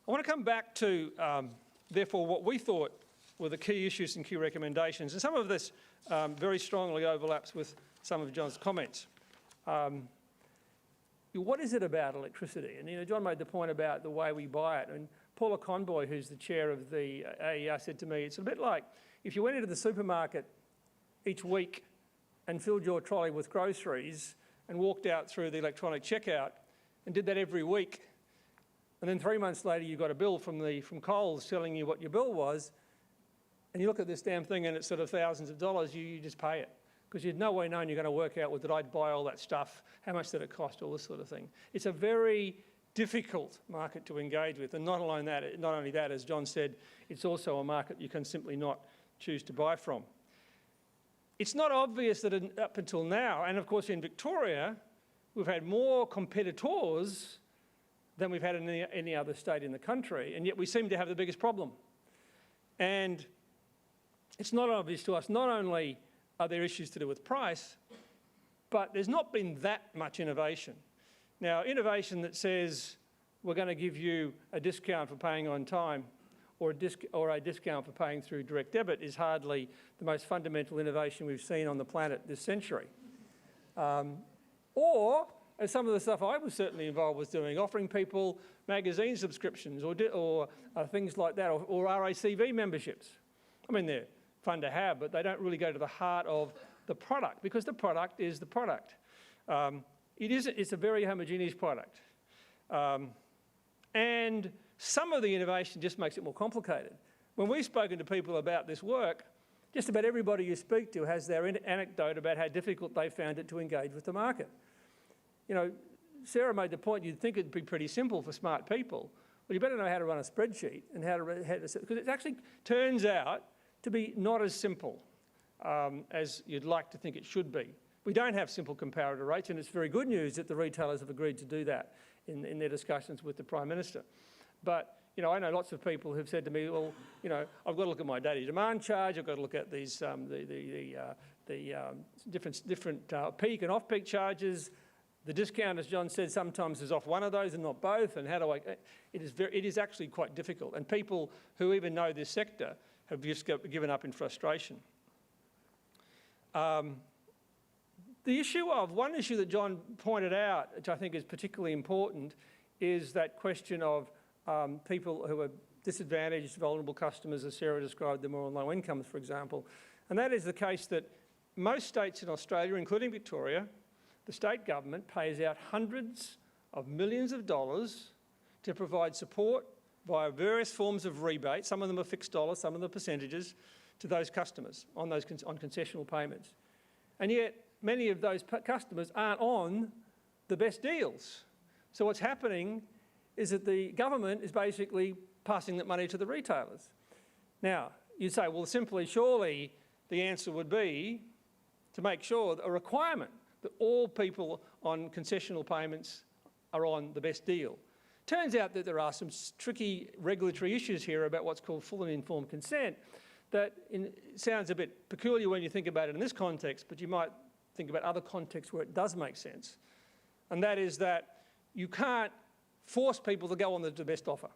I want to come back to, therefore, what we thought were the key issues and key recommendations, and some of this very strongly overlaps with some of John's comments. What is it about electricity? And John made the point about the way we buy it, and Paula Conboy, who's the chair of the AER, said to me, it's a bit like if you went into the supermarket each week and filled your trolley with groceries and walked out through the electronic checkout and did that every week, and then 3 months later you got a bill from Coles telling you what your bill was, and you look at this damn thing and it's sort of thousands of dollars, you just pay it. Because you'd no way known you're going to work out, well, did I buy all that stuff? How much did it cost? All this sort of thing. It's a very difficult market to engage with, and not only that, as John said, it's also a market you can simply not choose to buy from. It's not obvious that up until now, and of course in Victoria, we've had more competitors than we've had in any other state in the country, and yet we seem to have the biggest problem. And it's not obvious to us, not only are there issues to do with price, but there's not been that much innovation. Now, innovation that says we're going to give you a discount for paying on time or a discount for paying through direct debit is hardly the most fundamental innovation we've seen on the planet this century. Or, as some of the stuff I was certainly involved with doing, offering people magazine subscriptions or things like that, or RACV memberships. I mean, they're fun to have, but they don't really go to the heart of the product, because the product is the product. It's a very homogeneous product. And some of the innovation just makes it more complicated. When we've spoken to people about this work, just about everybody you speak to has their anecdote about how difficult they found it to engage with the market. Sarah made the point, you'd think it'd be pretty simple for smart people. Well, you better know how to run a spreadsheet and because it actually turns out to be not as simple as you'd like to think it should be. We don't have simple comparator rates, and it's very good news that the retailers have agreed to do that in their discussions with the Prime Minister. But, you know, I know lots of people who've said to me, well, you know, I've got to look at my daily demand charge, I've got to look at these different peak and off-peak charges. The discount, as John said, sometimes is off one of those and not both, and how do I... It is actually quite difficult, and people who even know this sector have just given up in frustration. One issue that John pointed out, which I think is particularly important, is that question of people who are disadvantaged, vulnerable customers, as Sarah described them, or on low incomes, for example. And that is the case that most states in Australia, including Victoria, the state government pays out hundreds of millions of dollars to provide support via various forms of rebate. Some of them are fixed dollars, some of them are percentages, to those customers on concessional payments. And yet, many of those customers aren't on the best deals. So what's happening is that the government is basically passing that money to the retailers. Now, you'd say, well, surely the answer would be to make sure that a requirement that all people on concessional payments are on the best deal. Turns out that there are some tricky regulatory issues here about what's called full and informed consent that sounds a bit peculiar when you think about it in this context, but you might think about other contexts where it does make sense. And that is that you can't force people to go on the best offer.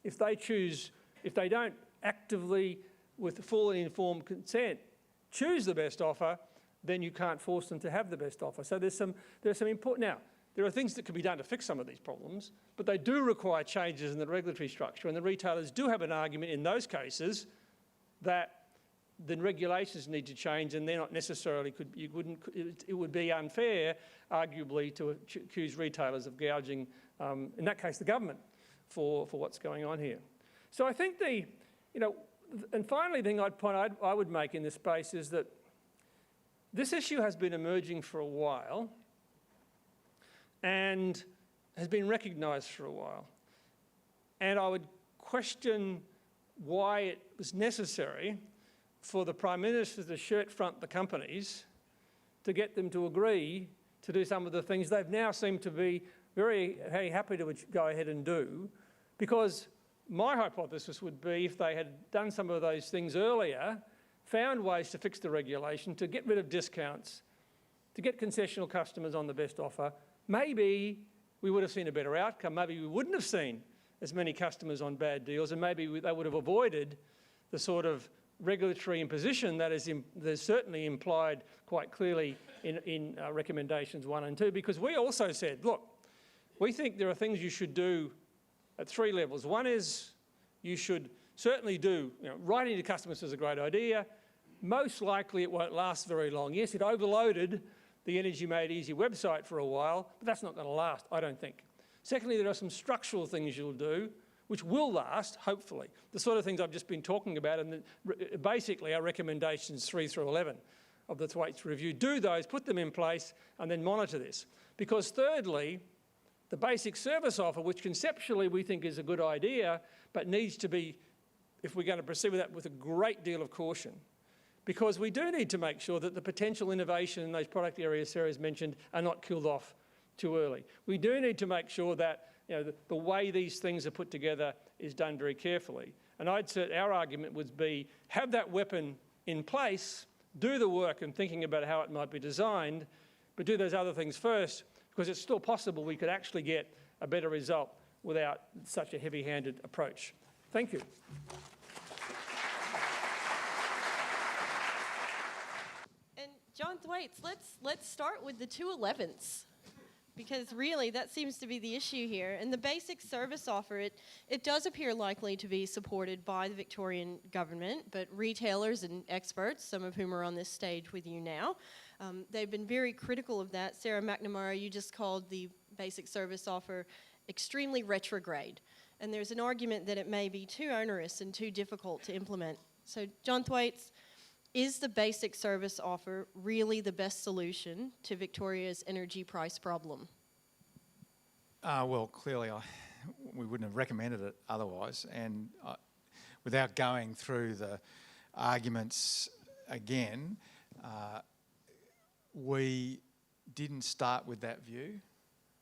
If they don't actively, with full and informed consent, choose the best offer, then you can't force them to have the best offer. So there's some important... Now, there are things that can be done to fix some of these problems, but they do require changes in the regulatory structure, and the retailers do have an argument in those cases that the regulations need to change, and they're not necessarily... It would be unfair, arguably, to accuse retailers of gouging, in that case, the government, for what's going on here. So I think and finally, the thing I would make in this space is that this issue has been emerging for a while and has been recognised for a while. And I would question why it was necessary for the Prime Minister to shirt front the companies to get them to agree to do some of the things they've now seemed to be very happy to go ahead and do, because my hypothesis would be if they had done some of those things earlier, found ways to fix the regulation, to get rid of discounts, to get concessional customers on the best offer, maybe we would have seen a better outcome. Maybe we wouldn't have seen as many customers on bad deals, and maybe they would have avoided the sort of regulatory imposition that is certainly implied quite clearly in recommendations 1 and 2, because we also said, look, we think there are things you should do at 3 levels. One is you should certainly do, writing to customers is a great idea. Most likely it won't last very long. Yes, it overloaded the Energy Made Easy website for a while, but that's not going to last, I don't think. Secondly, there are some structural things you'll do which will last, hopefully. The sort of things I've just been talking about, and basically our recommendations 3 through 11 of the Thwaites review. Do those, put them in place, and then monitor this. Because thirdly, the basic service offer, which conceptually we think is a good idea, but needs to be, if we're going to proceed with that, with a great deal of caution. Because we do need to make sure that the potential innovation in those product areas Sarah's mentioned are not killed off too early. We do need to make sure that the way these things are put together is done very carefully. And I'd say our argument would be, have that weapon in place, do the work in thinking about how it might be designed, but do those other things first, because it's still possible we could actually get a better result without such a heavy-handed approach. Thank you. And John Thwaites, let's start with the 211s, because really that seems to be the issue here. And the basic service offer, it does appear likely to be supported by the Victorian government, but retailers and experts, some of whom are on this stage with you now, they've been very critical of that. Sarah McNamara, you just called the basic service offer extremely retrograde. And there's an argument that it may be too onerous and too difficult to implement. So John Thwaites, is the basic service offer really the best solution to Victoria's energy price problem? Well, clearly we wouldn't have recommended it otherwise. And without going through the arguments again, we didn't start with that view.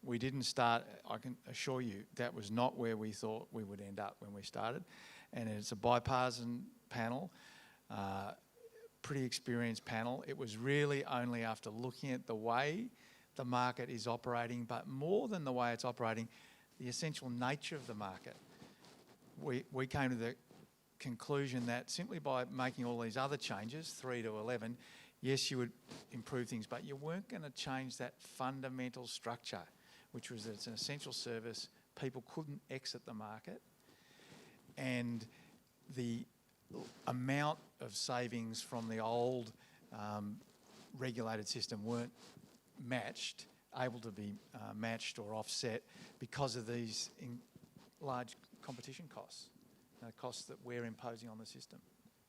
We didn't start, I can assure you, that was not where we thought we would end up when we started. And it's a bipartisan panel, pretty experienced panel. It was really only after looking at the way the market is operating, but more than the way it's operating, the essential nature of the market. We came to the conclusion that simply by making all these other changes, 3 to 11, yes, you would improve things, but you weren't going to change that fundamental structure, which was that it's an essential service, people couldn't exit the market, and the amount of savings from the old regulated system weren't able to be matched or offset because of these large competition costs, costs that we're imposing on the system.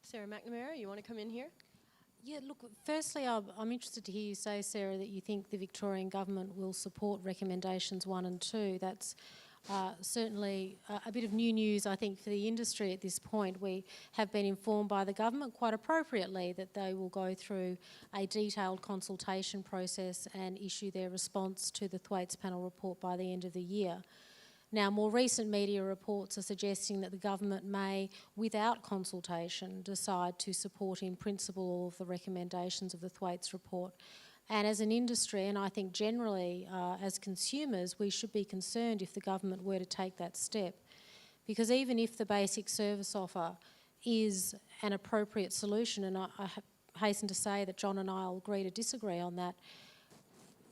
Sarah McNamara, you want to come in here? Yeah, look, firstly, I'm interested to hear you say, Sarah, that you think the Victorian Government will support recommendations 1 and 2. That's certainly a bit of new news, I think, for the industry at this point. We have been informed by the government quite appropriately that they will go through a detailed consultation process and issue their response to the Thwaites panel report by the end of the year. Now, more recent media reports are suggesting that the government may, without consultation, decide to support in principle all of the recommendations of the Thwaites report. And as an industry, and I think generally as consumers, we should be concerned if the government were to take that step. Because even if the basic service offer is an appropriate solution, and I hasten to say that John and I will agree to disagree on that,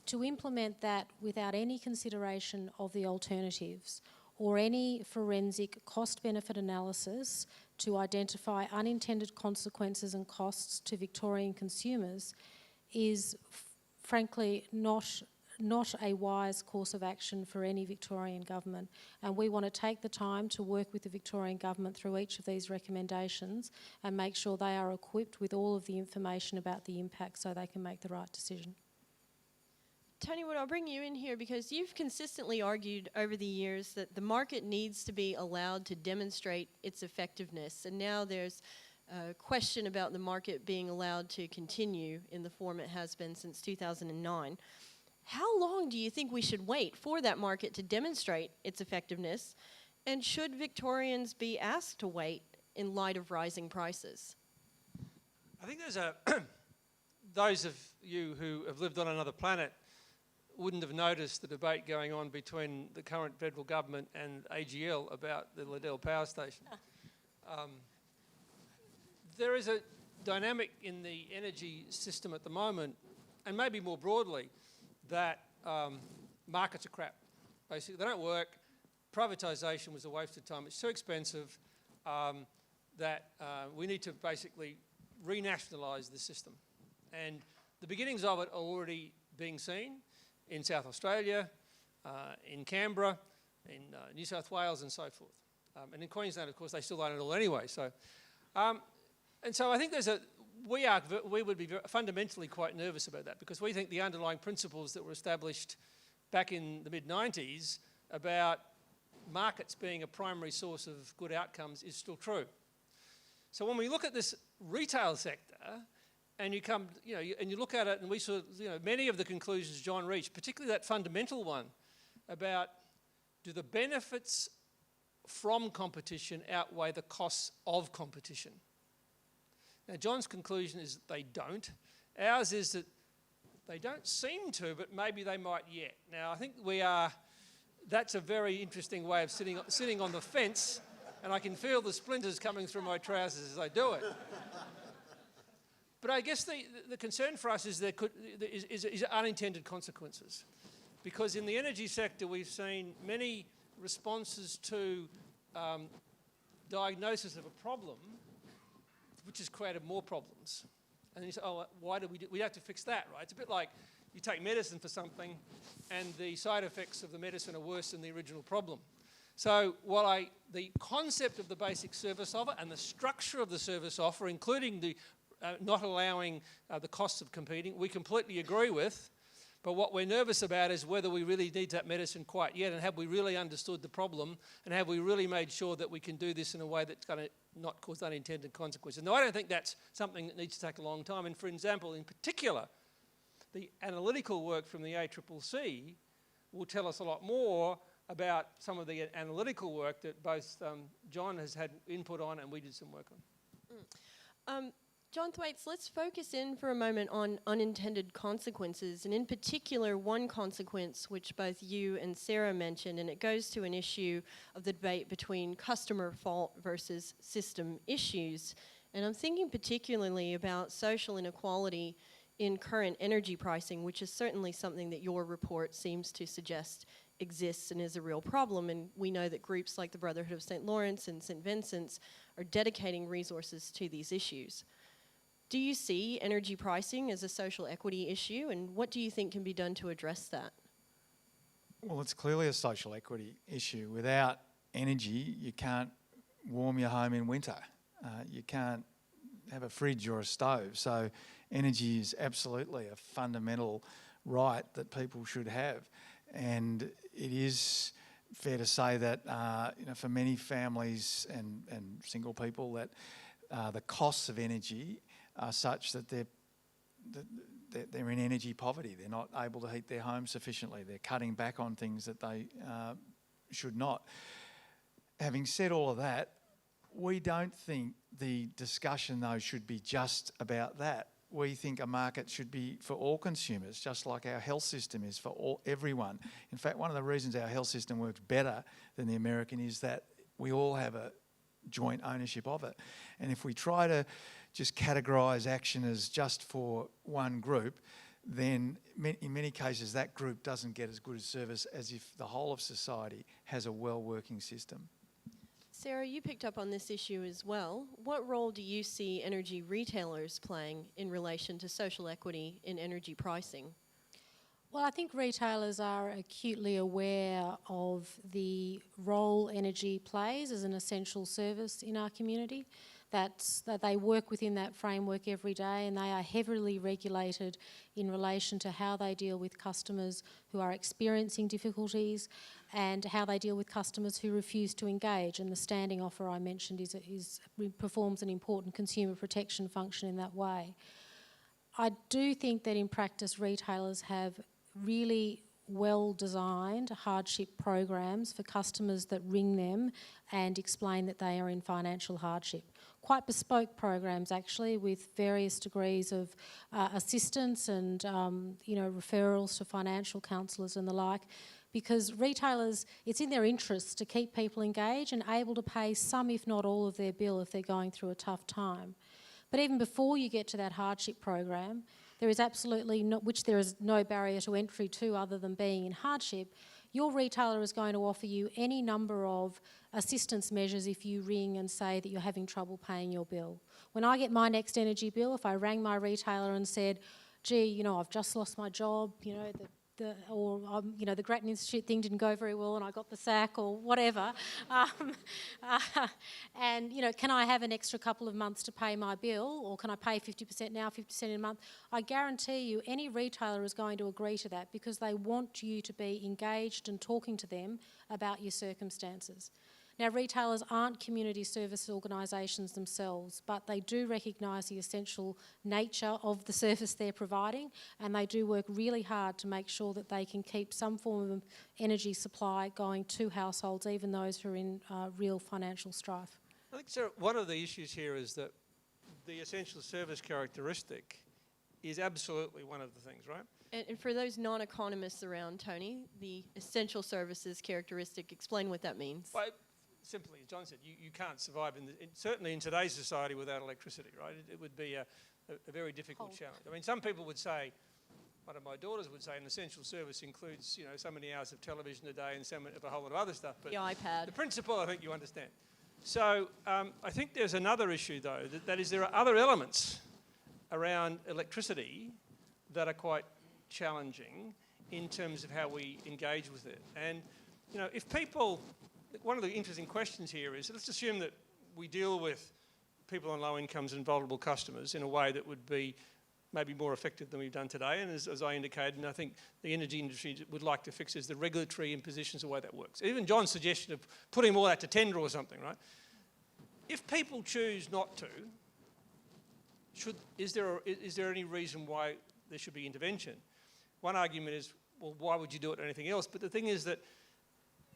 to implement that without any consideration of the alternatives or any forensic cost-benefit analysis to identify unintended consequences and costs to Victorian consumers is frankly not a wise course of action for any Victorian government. And we want to take the time to work with the Victorian government through each of these recommendations and make sure they are equipped with all of the information about the impact so they can make the right decision. Tony Wood, I'll bring you in here because you've consistently argued over the years that the market needs to be allowed to demonstrate its effectiveness. And now there's a question about the market being allowed to continue in the form it has been since 2009. How long do you think we should wait for that market to demonstrate its effectiveness? And should Victorians be asked to wait in light of rising prices? I think there's those of you who have lived on another planet wouldn't have noticed the debate going on between the current federal government and AGL about the Liddell Power Station. There is a dynamic in the energy system at the moment, and maybe more broadly, that markets are crap. Basically, they don't work. Privatisation was a waste of time. It's too expensive that we need to basically renationalise the system. And the beginnings of it are already being seen in South Australia, in Canberra, in New South Wales and so forth. And in Queensland, of course, they still own it all anyway. So, and so I think we would be fundamentally quite nervous about that because we think the underlying principles that were established back in the mid-90s about markets being a primary source of good outcomes is still true. So when we look at this retail sector, and you come, and you look at it, and we saw, many of the conclusions John reached, particularly that fundamental one about do the benefits from competition outweigh the costs of competition? Now, John's conclusion is that they don't. Ours is that they don't seem to, but maybe they might yet. Now, I think that's a very interesting way of sitting on the fence, and I can feel the splinters coming through my trousers as I do it. But I guess the concern for us is is unintended consequences. Because in the energy sector, we've seen many responses to diagnosis of a problem, which has created more problems. And you say, oh, why do we have to fix that, right? It's a bit like you take medicine for something and the side effects of the medicine are worse than the original problem. So while the concept of the basic service offer and the structure of the service offer, including the not allowing the costs of competing, we completely agree with. But what we're nervous about is whether we really need that medicine quite yet, and have we really understood the problem, and have we really made sure that we can do this in a way that's going to not cause unintended consequences. Now, I don't think that's something that needs to take a long time. And for example, in particular, the analytical work from the ACCC will tell us a lot more about some of the analytical work that both John has had input on and we did some work on. John Thwaites, let's focus in for a moment on unintended consequences, and in particular one consequence which both you and Sarah mentioned, and it goes to an issue of the debate between customer fault versus system issues. And I'm thinking particularly about social inequality in current energy pricing, which is certainly something that your report seems to suggest exists and is a real problem. And we know that groups like the Brotherhood of St. Lawrence and St. Vincent's are dedicating resources to these issues. Do you see energy pricing as a social equity issue, and what do you think can be done to address that? Well, it's clearly a social equity issue. Without energy, you can't warm your home in winter. You can't have a fridge or a stove. So energy is absolutely a fundamental right that people should have. And it is fair to say that for many families and single people that the costs of energy are such that they're in energy poverty. They're not able to heat their home sufficiently. They're cutting back on things that they should not. Having said all of that, we don't think the discussion, though, should be just about that. We think a market should be for all consumers, just like our health system is for everyone. In fact, one of the reasons our health system works better than the American is that we all have a joint ownership of it. And if we try to just categorise action as just for one group, then in many cases that group doesn't get as good a service as if the whole of society has a well-working system. Sarah, you picked up on this issue as well. What role do you see energy retailers playing in relation to social equity in energy pricing? Well, I think retailers are acutely aware of the role energy plays as an essential service in our community. That they work within that framework every day, and they are heavily regulated in relation to how they deal with customers who are experiencing difficulties and how they deal with customers who refuse to engage. And the standing offer I mentioned performs an important consumer protection function in that way. I do think that in practice retailers have really well-designed hardship programs for customers that ring them and explain that they are in financial hardship. Quite bespoke programs actually, with various degrees of assistance and referrals to financial counsellors and the like, because retailers, it's in their interests to keep people engaged and able to pay some if not all of their bill if they're going through a tough time. But even before you get to that hardship program, there is absolutely which there is no barrier to entry to other than being in hardship. Your retailer is going to offer you any number of assistance measures if you ring and say that you're having trouble paying your bill. When I get my next energy bill, if I rang my retailer and said, gee, I've just lost my job, the Grattan Institute thing didn't go very well and I got the sack or whatever, and can I have an extra couple of months to pay my bill, or can I pay 50% now, 50% in a month? I guarantee you any retailer is going to agree to that because they want you to be engaged and talking to them about your circumstances. Now, retailers aren't community service organisations themselves, but they do recognise the essential nature of the service they're providing, and they do work really hard to make sure that they can keep some form of energy supply going to households, even those who are in real financial strife. I think, Sarah, one of the issues here is that the essential service characteristic is absolutely one of the things, right? And for those non-economists around, Tony, the essential services characteristic, explain what that means. Well, simply, as John said, you can't survive, certainly in today's society, without electricity, right? It would be a very difficult challenge. I mean, some people would say, one of my daughters would say, an essential service includes, so many hours of television a day and a whole lot of other stuff. But the iPad. The principle, I think you understand. So I think there's another issue, though, that is there are other elements around electricity that are quite challenging in terms of how we engage with it. And, if people... One of the interesting questions here is, let's assume that we deal with people on low incomes and vulnerable customers in a way that would be maybe more effective than we've done today. And as I indicated, and I think the energy industry would like to fix, is the regulatory impositions, the way that works. Even John's suggestion of putting all that to tender or something, right? If people choose not to, is there any reason why there should be intervention? One argument is, well, why would you do it or anything else? But the thing is that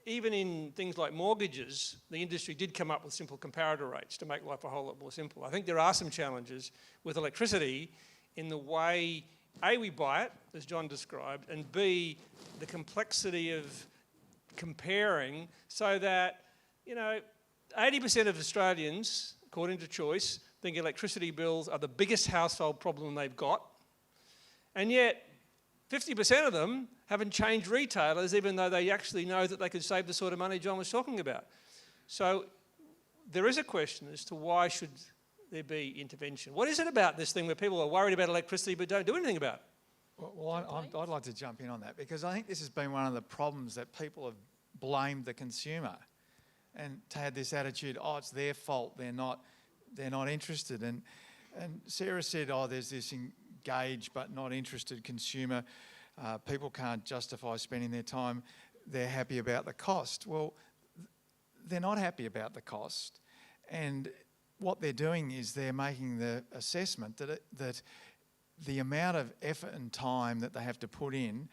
even in things like mortgages, the industry did come up with simple comparator rates to make life a whole lot more simple. I think there are some challenges with electricity in the way, A, we buy it, as John described, and B, the complexity of comparing, so that, 80% of Australians, according to Choice, think electricity bills are the biggest household problem they've got, and yet 50% of them haven't changed retailers, even though they actually know that they could save the sort of money John was talking about. So there is a question as to why should there be intervention. What is it about this thing where people are worried about electricity but don't do anything about it? Well, I'd like to jump in on that, because I think this has been one of the problems, that people have blamed the consumer and had this attitude, oh, it's their fault, they're not interested. And Sarah said, oh, there's this engaged but not interested consumer. People can't justify spending their time. They're happy about the cost. Well, they're not happy about the cost. And what they're doing is they're making the assessment that the amount of effort and time that they have to put in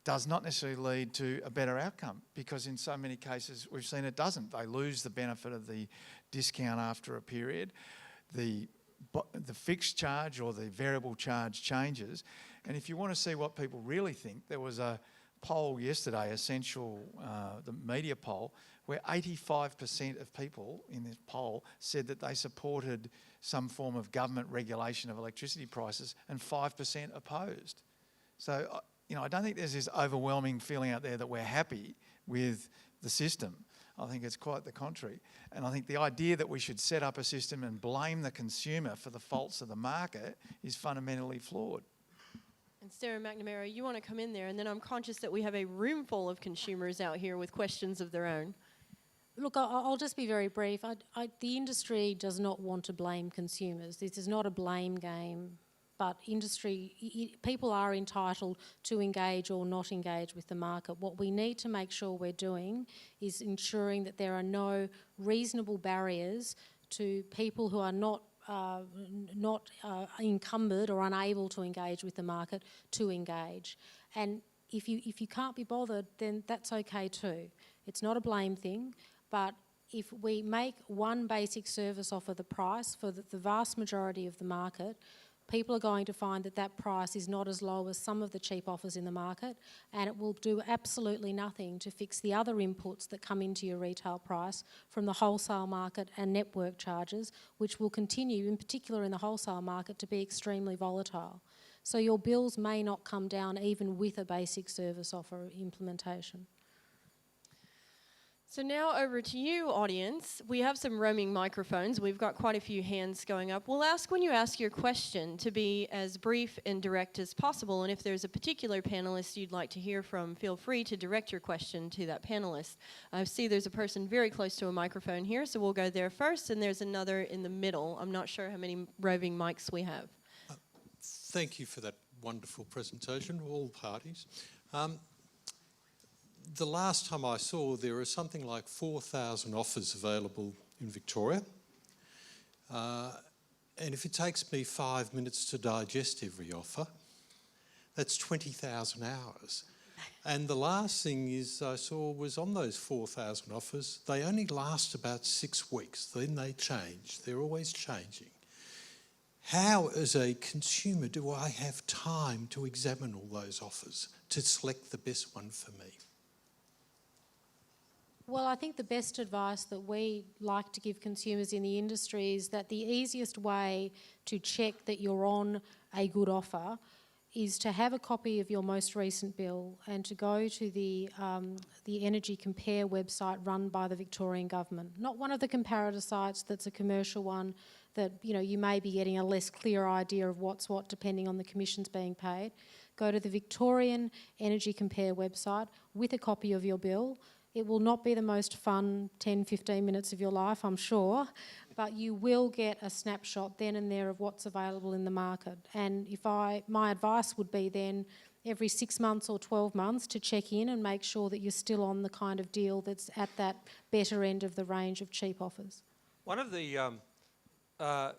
does not necessarily lead to a better outcome, because in so many cases we've seen it doesn't. They lose the benefit of the discount after a period. The fixed charge or the variable charge changes. And if you want to see what people really think, there was a poll yesterday, the media poll, where 85% of people in this poll said that they supported some form of government regulation of electricity prices, and 5% opposed. So, I don't think there's this overwhelming feeling out there that we're happy with the system. I think it's quite the contrary. And I think the idea that we should set up a system and blame the consumer for the faults of the market is fundamentally flawed. And Sarah McNamara, you want to come in there, and then I'm conscious that we have a room full of consumers out here with questions of their own. Look, I'll just be very brief. The industry does not want to blame consumers. This is not a blame game, but people are entitled to engage or not engage with the market. What we need to make sure we're doing is ensuring that there are no reasonable barriers to people who are not encumbered or unable to engage with the market to engage. And if you can't be bothered, then that's okay too. It's not a blame thing, but if we make one basic service offer the price for the vast majority of the market, people are going to find that price is not as low as some of the cheap offers in the market, and it will do absolutely nothing to fix the other inputs that come into your retail price from the wholesale market and network charges, which will continue, in particular in the wholesale market, to be extremely volatile. So your bills may not come down even with a basic service offer implementation. So now over to you, audience. We have some roaming microphones. We've got quite a few hands going up. We'll ask when you ask your question to be as brief and direct as possible. And if there's a particular panelist you'd like to hear from, feel free to direct your question to that panelist. I see there's a person very close to a microphone here, so we'll go there first. And there's another in the middle. I'm not sure how many roving mics we have. Thank you for that wonderful presentation, all parties. The last time I saw, there are something like 4,000 offers available in Victoria. And if it takes me 5 minutes to digest every offer, that's 20,000 hours. And the last thing I saw was on those 4,000 offers, they only last about 6 weeks. Then they change. They're always changing. How, as a consumer, do I have time to examine all those offers to select the best one for me? Well, I think the best advice that we like to give consumers in the industry is that the easiest way to check that you're on a good offer is to have a copy of your most recent bill and to go to the Energy Compare website run by the Victorian Government. Not one of the comparator sites that's a commercial one that you may be getting a less clear idea of what's what depending on the commissions being paid. Go to the Victorian Energy Compare website with a copy of your bill. It will not be the most fun 10, 15 minutes of your life, I'm sure, but you will get a snapshot then and there of what's available in the market. And my advice would be then every 6 months or 12 months to check in and make sure that you're still on the kind of deal that's at that better end of the range of cheap offers. One of the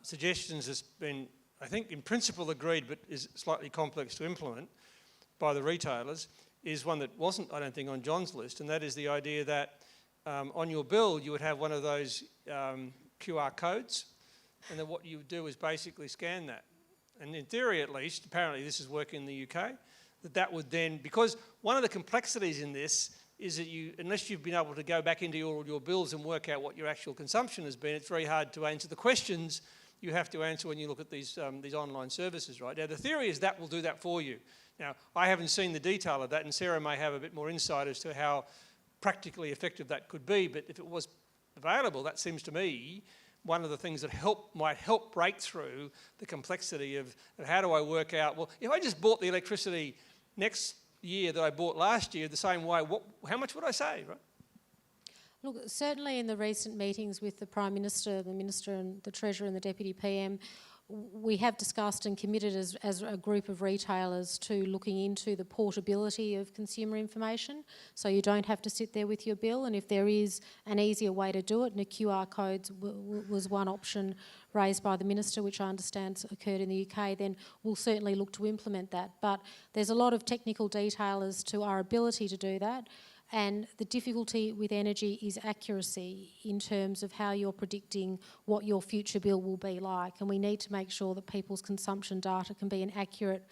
suggestions has been, I think, in principle agreed, but is slightly complex to implement by the retailers, is one that wasn't, I don't think, on John's list, and that is the idea that on your bill you would have one of those QR codes, and then what you would do is basically scan that. And in theory, at least, apparently this is working in the UK, that would then, because one of the complexities in this is that unless you've been able to go back into your bills and work out what your actual consumption has been, it's very hard to answer the questions you have to answer when you look at these online services, right? Now, the theory is that will do that for you. Now, I haven't seen the detail of that, and Sarah may have a bit more insight as to how practically effective that could be, but if it was available, that seems to me one of the things that might help break through the complexity of how do I work out, well, if I just bought the electricity next year that I bought last year the same way, how much would I save, right? Look, certainly in the recent meetings with the Prime Minister, the Minister and the Treasurer and the Deputy PM, we have discussed and committed as a group of retailers to looking into the portability of consumer information, so you don't have to sit there with your bill, and if there is an easier way to do it, and a QR code was one option raised by the Minister, which I understand occurred in the UK, then we'll certainly look to implement that. But there's a lot of technical detail as to our ability to do that. And the difficulty with energy is accuracy in terms of how you're predicting what your future bill will be like. And we need to make sure that people's consumption data can be an accurate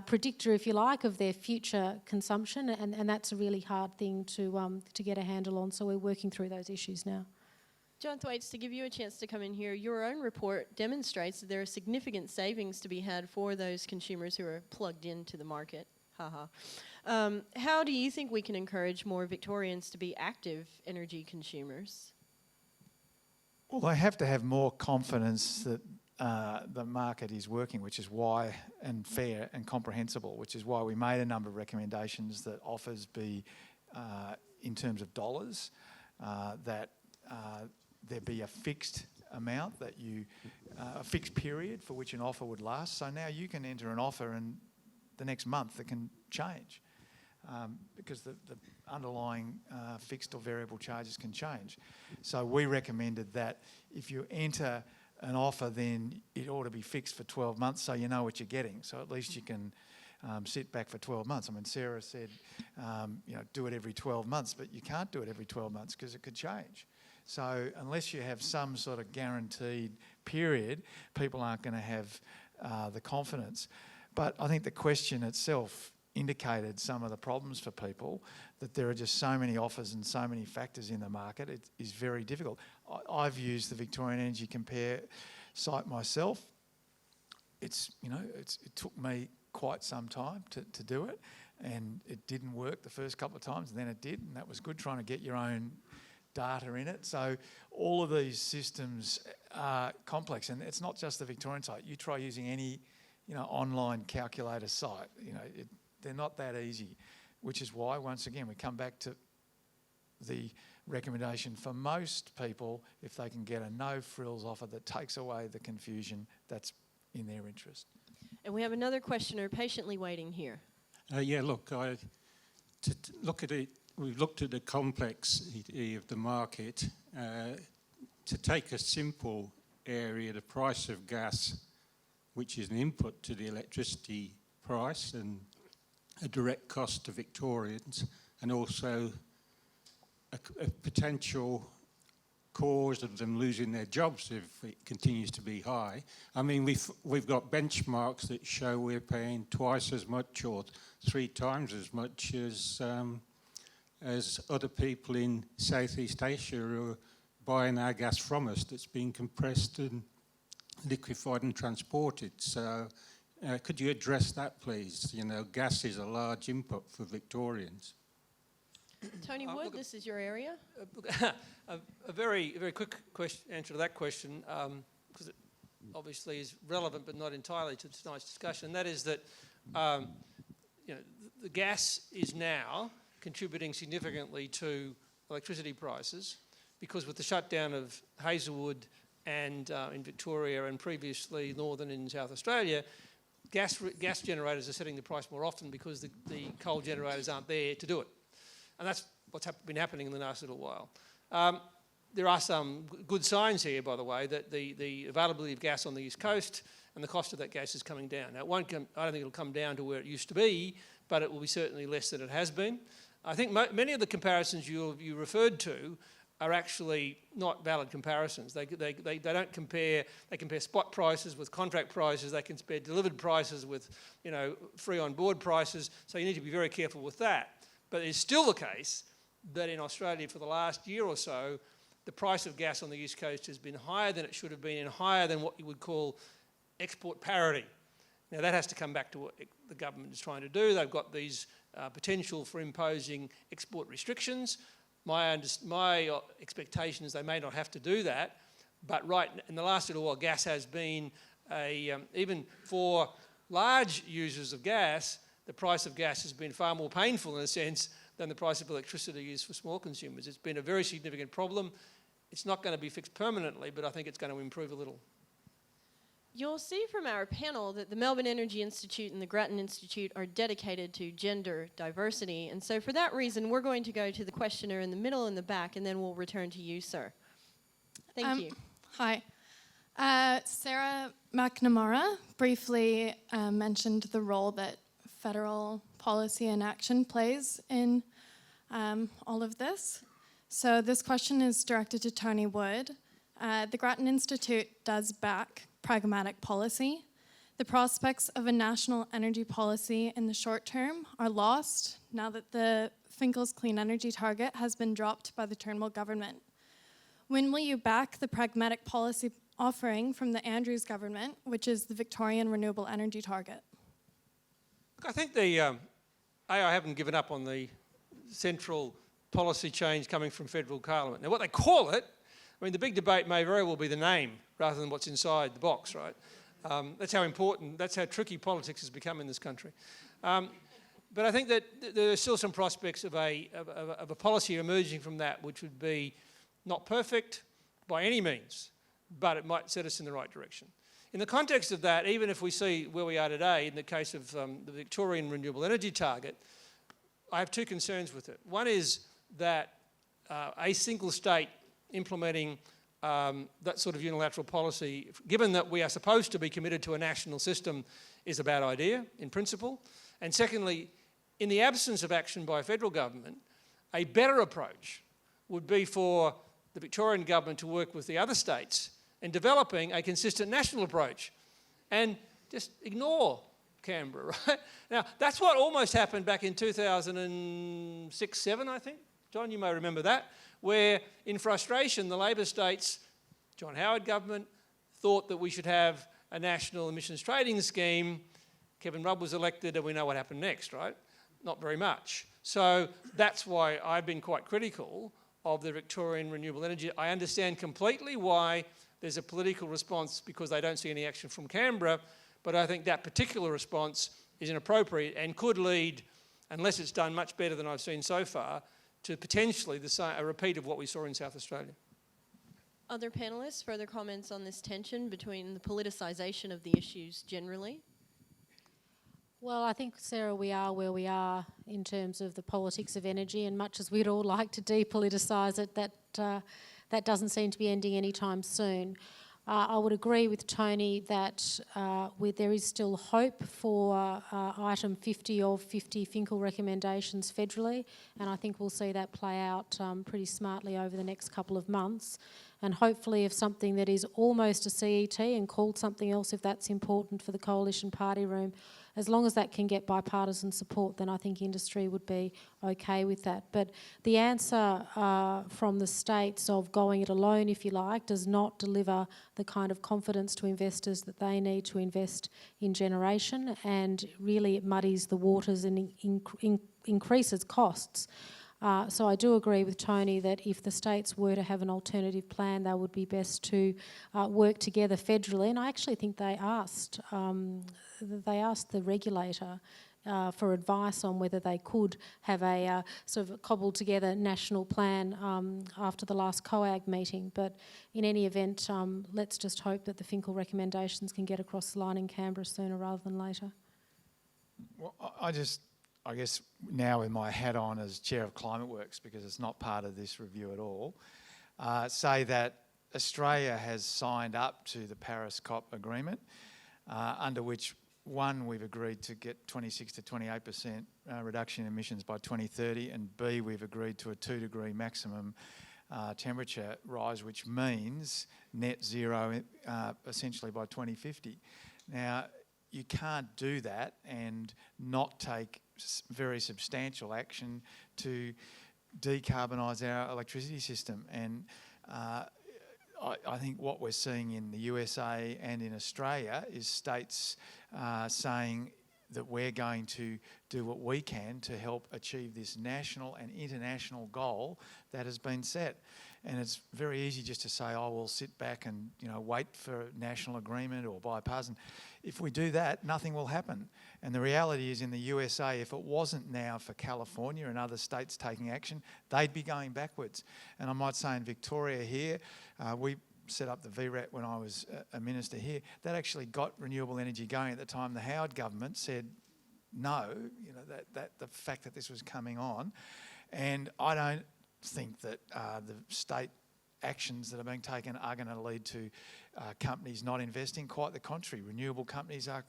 predictor, if you like, of their future consumption. And that's a really hard thing to get a handle on. So we're working through those issues now. John Thwaites, to give you a chance to come in here, your own report demonstrates that there are significant savings to be had for those consumers who are plugged into the market. How do you think we can encourage more Victorians to be active energy consumers? Well, they have to have more confidence that the market is working, which is why, and fair and comprehensible, which is why we made a number of recommendations that offers be, in terms of dollars, that there be a fixed amount, that a fixed period for which an offer would last. So now you can enter an offer and the next month it can change because the underlying fixed or variable charges can change. So we recommended that if you enter an offer, then it ought to be fixed for 12 months so you know what you're getting. So at least you can sit back for 12 months. I mean, Sarah said, do it every 12 months, but you can't do it every 12 months because it could change. So unless you have some sort of guaranteed period, people aren't going to have the confidence. But I think the question itself indicated some of the problems for people, that there are just so many offers and so many factors in the market. It is very difficult. I've used the Victorian Energy Compare site myself. It took me quite some time to do it, and it didn't work the first couple of times, and then it did, and that was good, trying to get your own data in it. So all of these systems are complex, and it's not just the Victorian site. You try using any online calculator site, they're not that easy, which is why, once again, we come back to the recommendation for most people, if they can get a no-frills offer that takes away the confusion, that's in their interest. And we have another questioner patiently waiting here. To look at it, we've looked at the complexity of the market. To take a simple area, the price of gas, which is an input to the electricity price and a direct cost to Victorians, and also a potential cause of them losing their jobs if it continues to be high. I mean, we've got benchmarks that show we're paying twice as much or 3 times as much as other people in Southeast Asia who are buying our gas from us that's been compressed and liquefied and transported. So could you address that, please? Gas is a large input for Victorians. Tony Wood, this is your area. A very, very quick answer to that question, because it obviously is relevant but not entirely to tonight's discussion, and that is that the gas is now contributing significantly to electricity prices, because with the shutdown of Hazelwood and in Victoria and previously Northern in South Australia, gas generators are setting the price more often because the coal generators aren't there to do it. And that's what's been happening in the last little while. There are some good signs here, by the way, that the availability of gas on the East Coast and the cost of that gas is coming down. Now, it won't come, I don't think it'll come down to where it used to be, but it will be certainly less than it has been. I think many of the comparisons you referred to are actually not valid comparisons. They don't compare, they compare spot prices with contract prices, they compare delivered prices with, you know, free on board prices, so you need to be very careful with that. But it's still the case that in Australia for the last year or so, the price of gas on the East Coast has been higher than it should have been and higher than what you would call export parity. Now that has to come back to what the government is trying to do. They've got these potential for imposing export restrictions. My expectation is they may not have to do that, but right in the last little while, gas has been even for large users of gas, the price of gas has been far more painful in a sense than the price of electricity is for small consumers. It's been a very significant problem. It's not going to be fixed permanently, but I think it's going to improve a little. You'll see from our panel that the Melbourne Energy Institute and the Grattan Institute are dedicated to gender diversity. And so for that reason, we're going to go to the questioner in the middle and the back, and then we'll return to you, sir. Thank you. Hi. Sarah McNamara briefly mentioned the role that federal policy and action plays in all of this. So this question is directed to Tony Wood. The Grattan Institute does back pragmatic policy. The prospects of a national energy policy in the short term are lost now that the Finkel's clean energy target has been dropped by the Turnbull government. When will you back the pragmatic policy offering from the Andrews government, which is the Victorian renewable energy target? I think I haven't given up on the central policy change coming from federal parliament. Now what they call it, I mean, the big debate may very well be the name rather than what's inside the box, right? That's how important, that's how tricky politics has become in this country. But I think that there are still some prospects of a policy emerging from that which would be not perfect by any means, but it might set us in the right direction. In the context of that, even if we see where we are today, in the case of the Victorian renewable energy target, I have two concerns with it. One is that a single state implementing that sort of unilateral policy, given that we are supposed to be committed to a national system, is a bad idea in principle. And secondly, in the absence of action by a federal government, a better approach would be for the Victorian government to work with the other states in developing a consistent national approach and just ignore Canberra, right? Now, that's what almost happened back in 2006-07, I think. John, you may remember that, where in frustration, the Labor states, John Howard government, thought that we should have a national emissions trading scheme. Kevin Rudd was elected and we know what happened next, right? Not very much. So that's why I've been quite critical of the Victorian renewable energy. I understand completely why there's a political response because they don't see any action from Canberra, but I think that particular response is inappropriate and could lead, unless it's done much better than I've seen so far, to potentially a repeat of what we saw in South Australia. Other panellists, further comments on this tension between the politicisation of the issues generally? Well, I think, Sarah, we are where we are in terms of the politics of energy, and much as we'd all like to depoliticise it, that doesn't seem to be ending anytime soon. I would agree with Tony that there is still hope for item 50 of 50 Finkel recommendations federally, and I think we'll see that play out pretty smartly over the next couple of months. And hopefully if something that is almost a CET and called something else if that's important for the coalition party room, as long as that can get bipartisan support, then I think industry would be okay with that. But the answer from the states of going it alone, if you like, does not deliver the kind of confidence to investors that they need to invest in generation, and really it muddies the waters and increases costs. So I do agree with Tony that if the states were to have an alternative plan, they would be best to work together federally. And I actually think they asked the regulator for advice on whether they could have a sort of cobbled together national plan after the last COAG meeting. But in any event, let's just hope that the Finkel recommendations can get across the line in Canberra sooner rather than later. Well, I guess now with my hat on as Chair of Climate Works, because it's not part of this review at all, say that Australia has signed up to the Paris COP agreement, under which, one, we've agreed to get 26 to 28% reduction in emissions by 2030, and B, we've agreed to a 2-degree maximum temperature rise, which means net zero essentially by 2050. Now, you can't do that and not take very substantial action to decarbonise our electricity system. And I think what we're seeing in the USA and in Australia is states saying that we're going to do what we can to help achieve this national and international goal that has been set. And it's very easy just to say, oh, we'll sit back and wait for national agreement or bipartisan. If we do that, nothing will happen. And the reality is in the USA, if it wasn't now for California and other states taking action, they'd be going backwards. And I might say in Victoria here, we set up the VRAT when I was a minister here. That actually got renewable energy going at the time. The Howard government said no, that the fact that this was coming on. And I don't think that the state actions that are being taken are going to lead to companies not investing. Quite the contrary, renewable companies are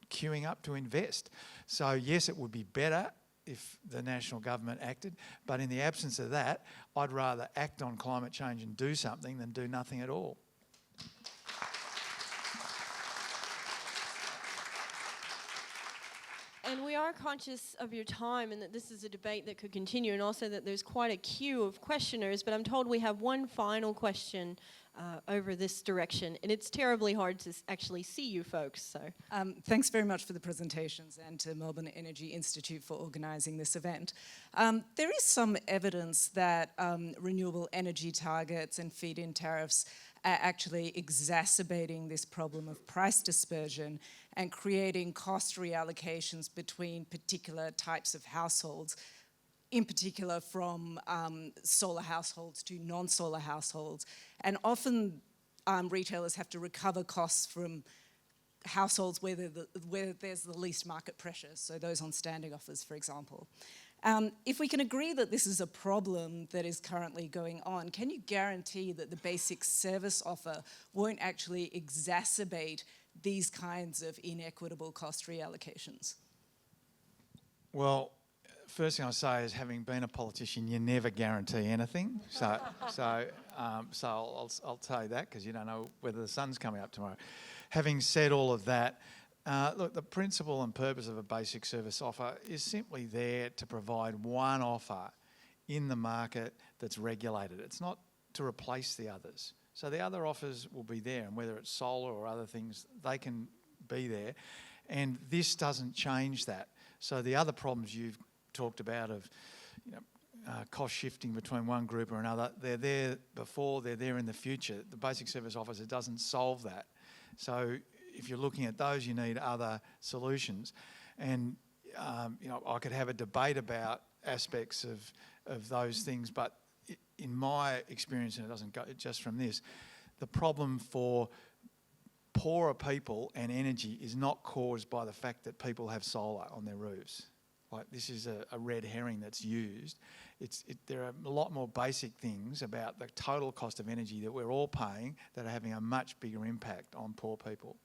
queuing up to invest. So yes, it would be better if the national government acted, but in the absence of that, I'd rather act on climate change and do something than do nothing at all. And we are conscious of your time and that this is a debate that could continue, and also that there's quite a queue of questioners, but I'm told we have one final question over this direction, and it's terribly hard to actually see you folks. So thanks very much for the presentations, and to Melbourne Energy Institute for organising this event. There is some evidence that renewable energy targets and feed-in tariffs are actually exacerbating this problem of price dispersion and creating cost reallocations between particular types of households, in particular from solar households to non-solar households. And often retailers have to recover costs from households where there's the least market pressure, so those on standing offers, for example. If we can agree that this is a problem that is currently going on, can you guarantee that the basic service offer won't actually exacerbate these kinds of inequitable cost reallocations? Well, first thing I say is, having been a politician, you never guarantee anything. So I'll tell you that, because you don't know whether the sun's coming up tomorrow. Having said all of that, look, the principle and purpose of a basic service offer is simply there to provide one offer in the market that's regulated. It's not to replace the others. So the other offers will be there, and whether it's solar or other things, they can be there. And this doesn't change that. So the other problems you've talked about of cost shifting between one group or another, they're there before, they're there in the future. The basic service offer doesn't solve that. So if you're looking at those, you need other solutions. And I could have a debate about aspects of those things, but in my experience, and it doesn't go just from this, the problem for poorer people and energy is not caused by the fact that people have solar on their roofs. Like, this is a red herring that's used. There are a lot more basic things about the total cost of energy that we're all paying that are having a much bigger impact on poor people.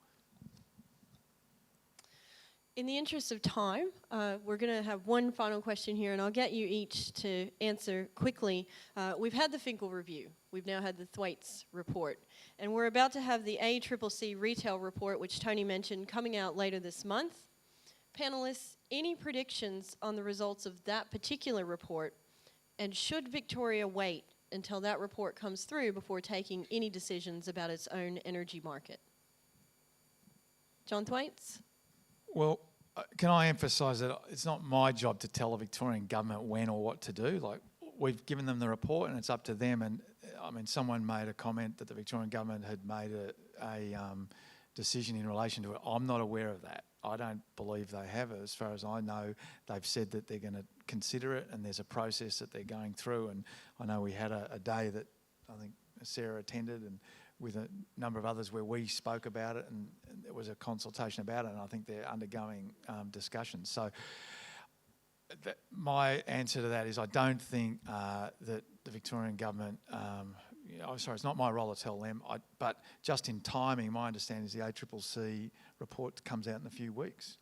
in the interest of time, we're going to have one final question here, and I'll get you each to answer quickly. We've had the Finkel review. We've now had the Thwaites report. And we're about to have the ACCC retail report, which Tony mentioned, coming out later this month. Panellists, any predictions on the results of that particular report? And should Victoria wait until that report comes through before taking any decisions about its own energy market? John Thwaites? Well, can I emphasise that it's not my job to tell the Victorian government when or what to do. Like, we've given them the report and it's up to them. And I mean, someone made a comment that the Victorian government had made a decision in relation to it. I'm not aware of that. I don't believe they have. As far as I know, they've said that they're going to consider it, and there's a process that they're going through. And I know we had a day that I think Sarah attended, and with a number of others, where we spoke about it, and there was a consultation about it, and I think they're undergoing discussions. So my answer to that is I don't think that the Victorian government, it's not my role to tell them, but just in timing, my understanding is the ACCC report comes out in a few weeks.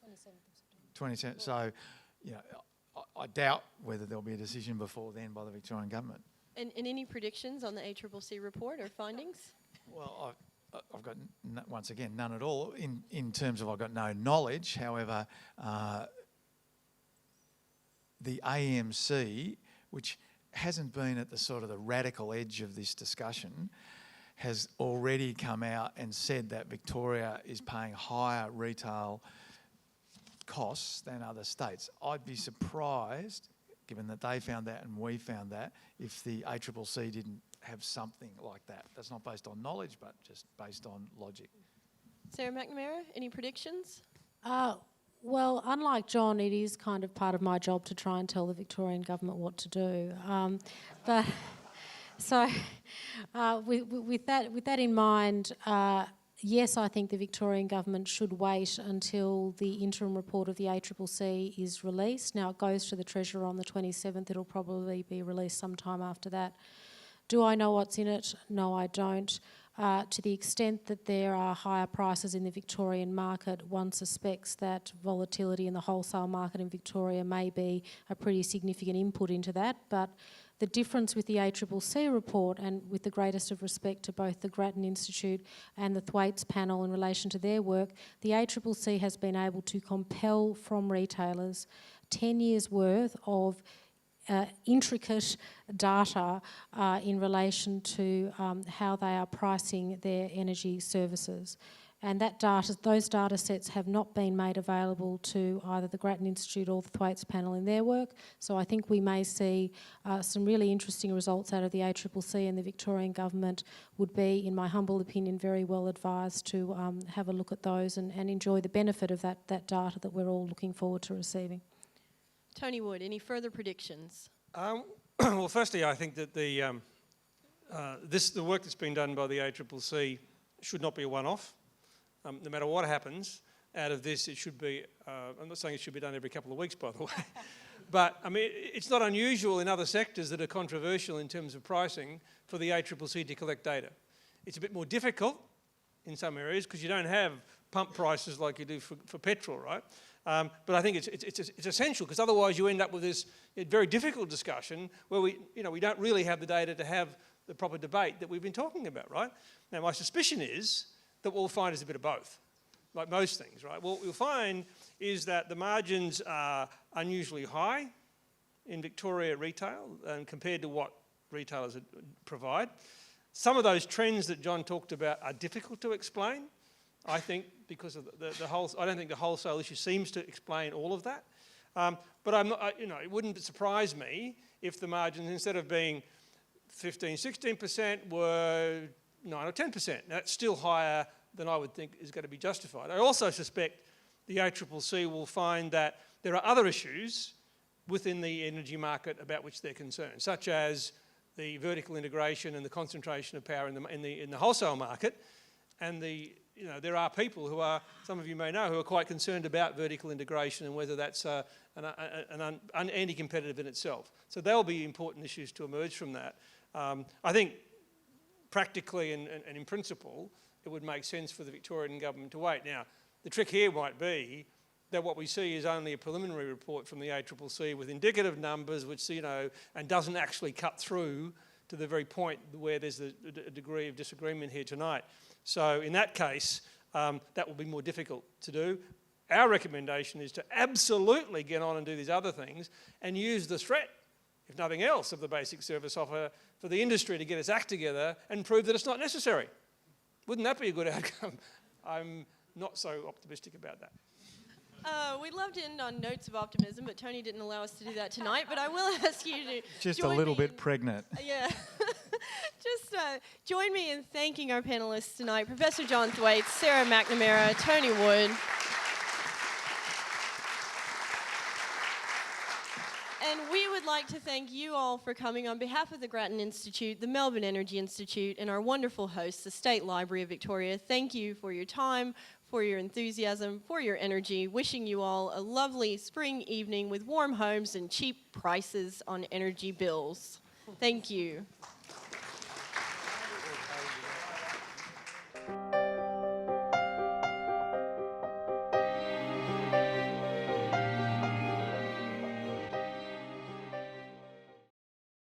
27th. So, I doubt whether there'll be a decision before then by the Victorian government. And any predictions on the ACCC report or findings? Well, I've got, once again, none at all in terms of I've got no knowledge. However, the AMC, which hasn't been at the sort of the radical edge of this discussion, has already come out and said that Victoria is paying higher retail costs than other states. I'd be surprised, given that they found that and we found that, if the ACCC didn't have something like that. That's not based on knowledge, but just based on logic. Sarah McNamara, any predictions? Well, unlike John, it is kind of part of my job to try and tell the Victorian government what to do. With that in mind, yes, I think the Victorian government should wait until the interim report of the ACCC is released. Now, it goes to the Treasurer on the 27th. It'll probably be released sometime after that. Do I know what's in it? No, I don't. To the extent that there are higher prices in the Victorian market, one suspects that volatility in the wholesale market in Victoria may be a pretty significant input into that. But the difference with the ACCC report, and with the greatest of respect to both the Grattan Institute and the Thwaites panel in relation to their work, the ACCC has been able to compel from retailers 10 years' worth of intricate data in relation to how they are pricing their energy services. And those data sets have not been made available to either the Grattan Institute or the Thwaites panel in their work. So I think we may see some really interesting results out of the ACCC, and the Victorian government would be, in my humble opinion, very well advised to have a look at those and enjoy the benefit of that data that we're all looking forward to receiving. Tony Wood, any further predictions? Well, firstly, I think that the work that's been done by the ACCC should not be a one-off. No matter what happens out of this, it should be, I'm not saying it should be done every couple of weeks, by the way, but I mean, it's not unusual in other sectors that are controversial in terms of pricing for the ACCC to collect data. It's a bit more difficult in some areas because you don't have pump prices like you do for petrol, right? But I think it's essential, because otherwise you end up with this very difficult discussion where we don't really have the data to have the proper debate that we've been talking about, right? Now, my suspicion is that what we'll find is a bit of both, like most things, right? What we'll find is that the margins are unusually high in Victoria retail compared to what retailers provide. Some of those trends that John talked about are difficult to explain, I think, because of I don't think the wholesale issue seems to explain all of that. But it wouldn't surprise me if the margins, instead of being 15, 16%, were 9 or 10%. That's still higher than I would think is going to be justified. I also suspect the ACCC will find that there are other issues within the energy market about which they're concerned, such as the vertical integration and the concentration of power in the wholesale market. And there are people who are, some of you may know, who are quite concerned about vertical integration and whether that's an anti-competitive in itself. So there'll be important issues to emerge from that. I think practically and in principle, it would make sense for the Victorian government to wait. Now, the trick here might be that what we see is only a preliminary report from the ACCC with indicative numbers, which, and doesn't actually cut through to the very point where there's a degree of disagreement here tonight. So in that case, that will be more difficult to do. Our recommendation is to absolutely get on and do these other things and use the threat, if nothing else, of the basic service offer for the industry to get its act together and prove that it's not necessary. Wouldn't that be a good outcome? I'm not so optimistic about that. We'd love to end on notes of optimism, but Tony didn't allow us to do that tonight. But I will ask you to just a little bit pregnant. Yeah. Just join me in thanking our panellists tonight, Professor John Thwaites, Sara McNamara, Tony Wood. And we would like to thank you all for coming on behalf of the Grattan Institute, the Melbourne Energy Institute, and our wonderful hosts, the State Library of Victoria. Thank you for your time, for your enthusiasm, for your energy. Wishing you all a lovely spring evening with warm homes and cheap prices on energy bills. Thank you.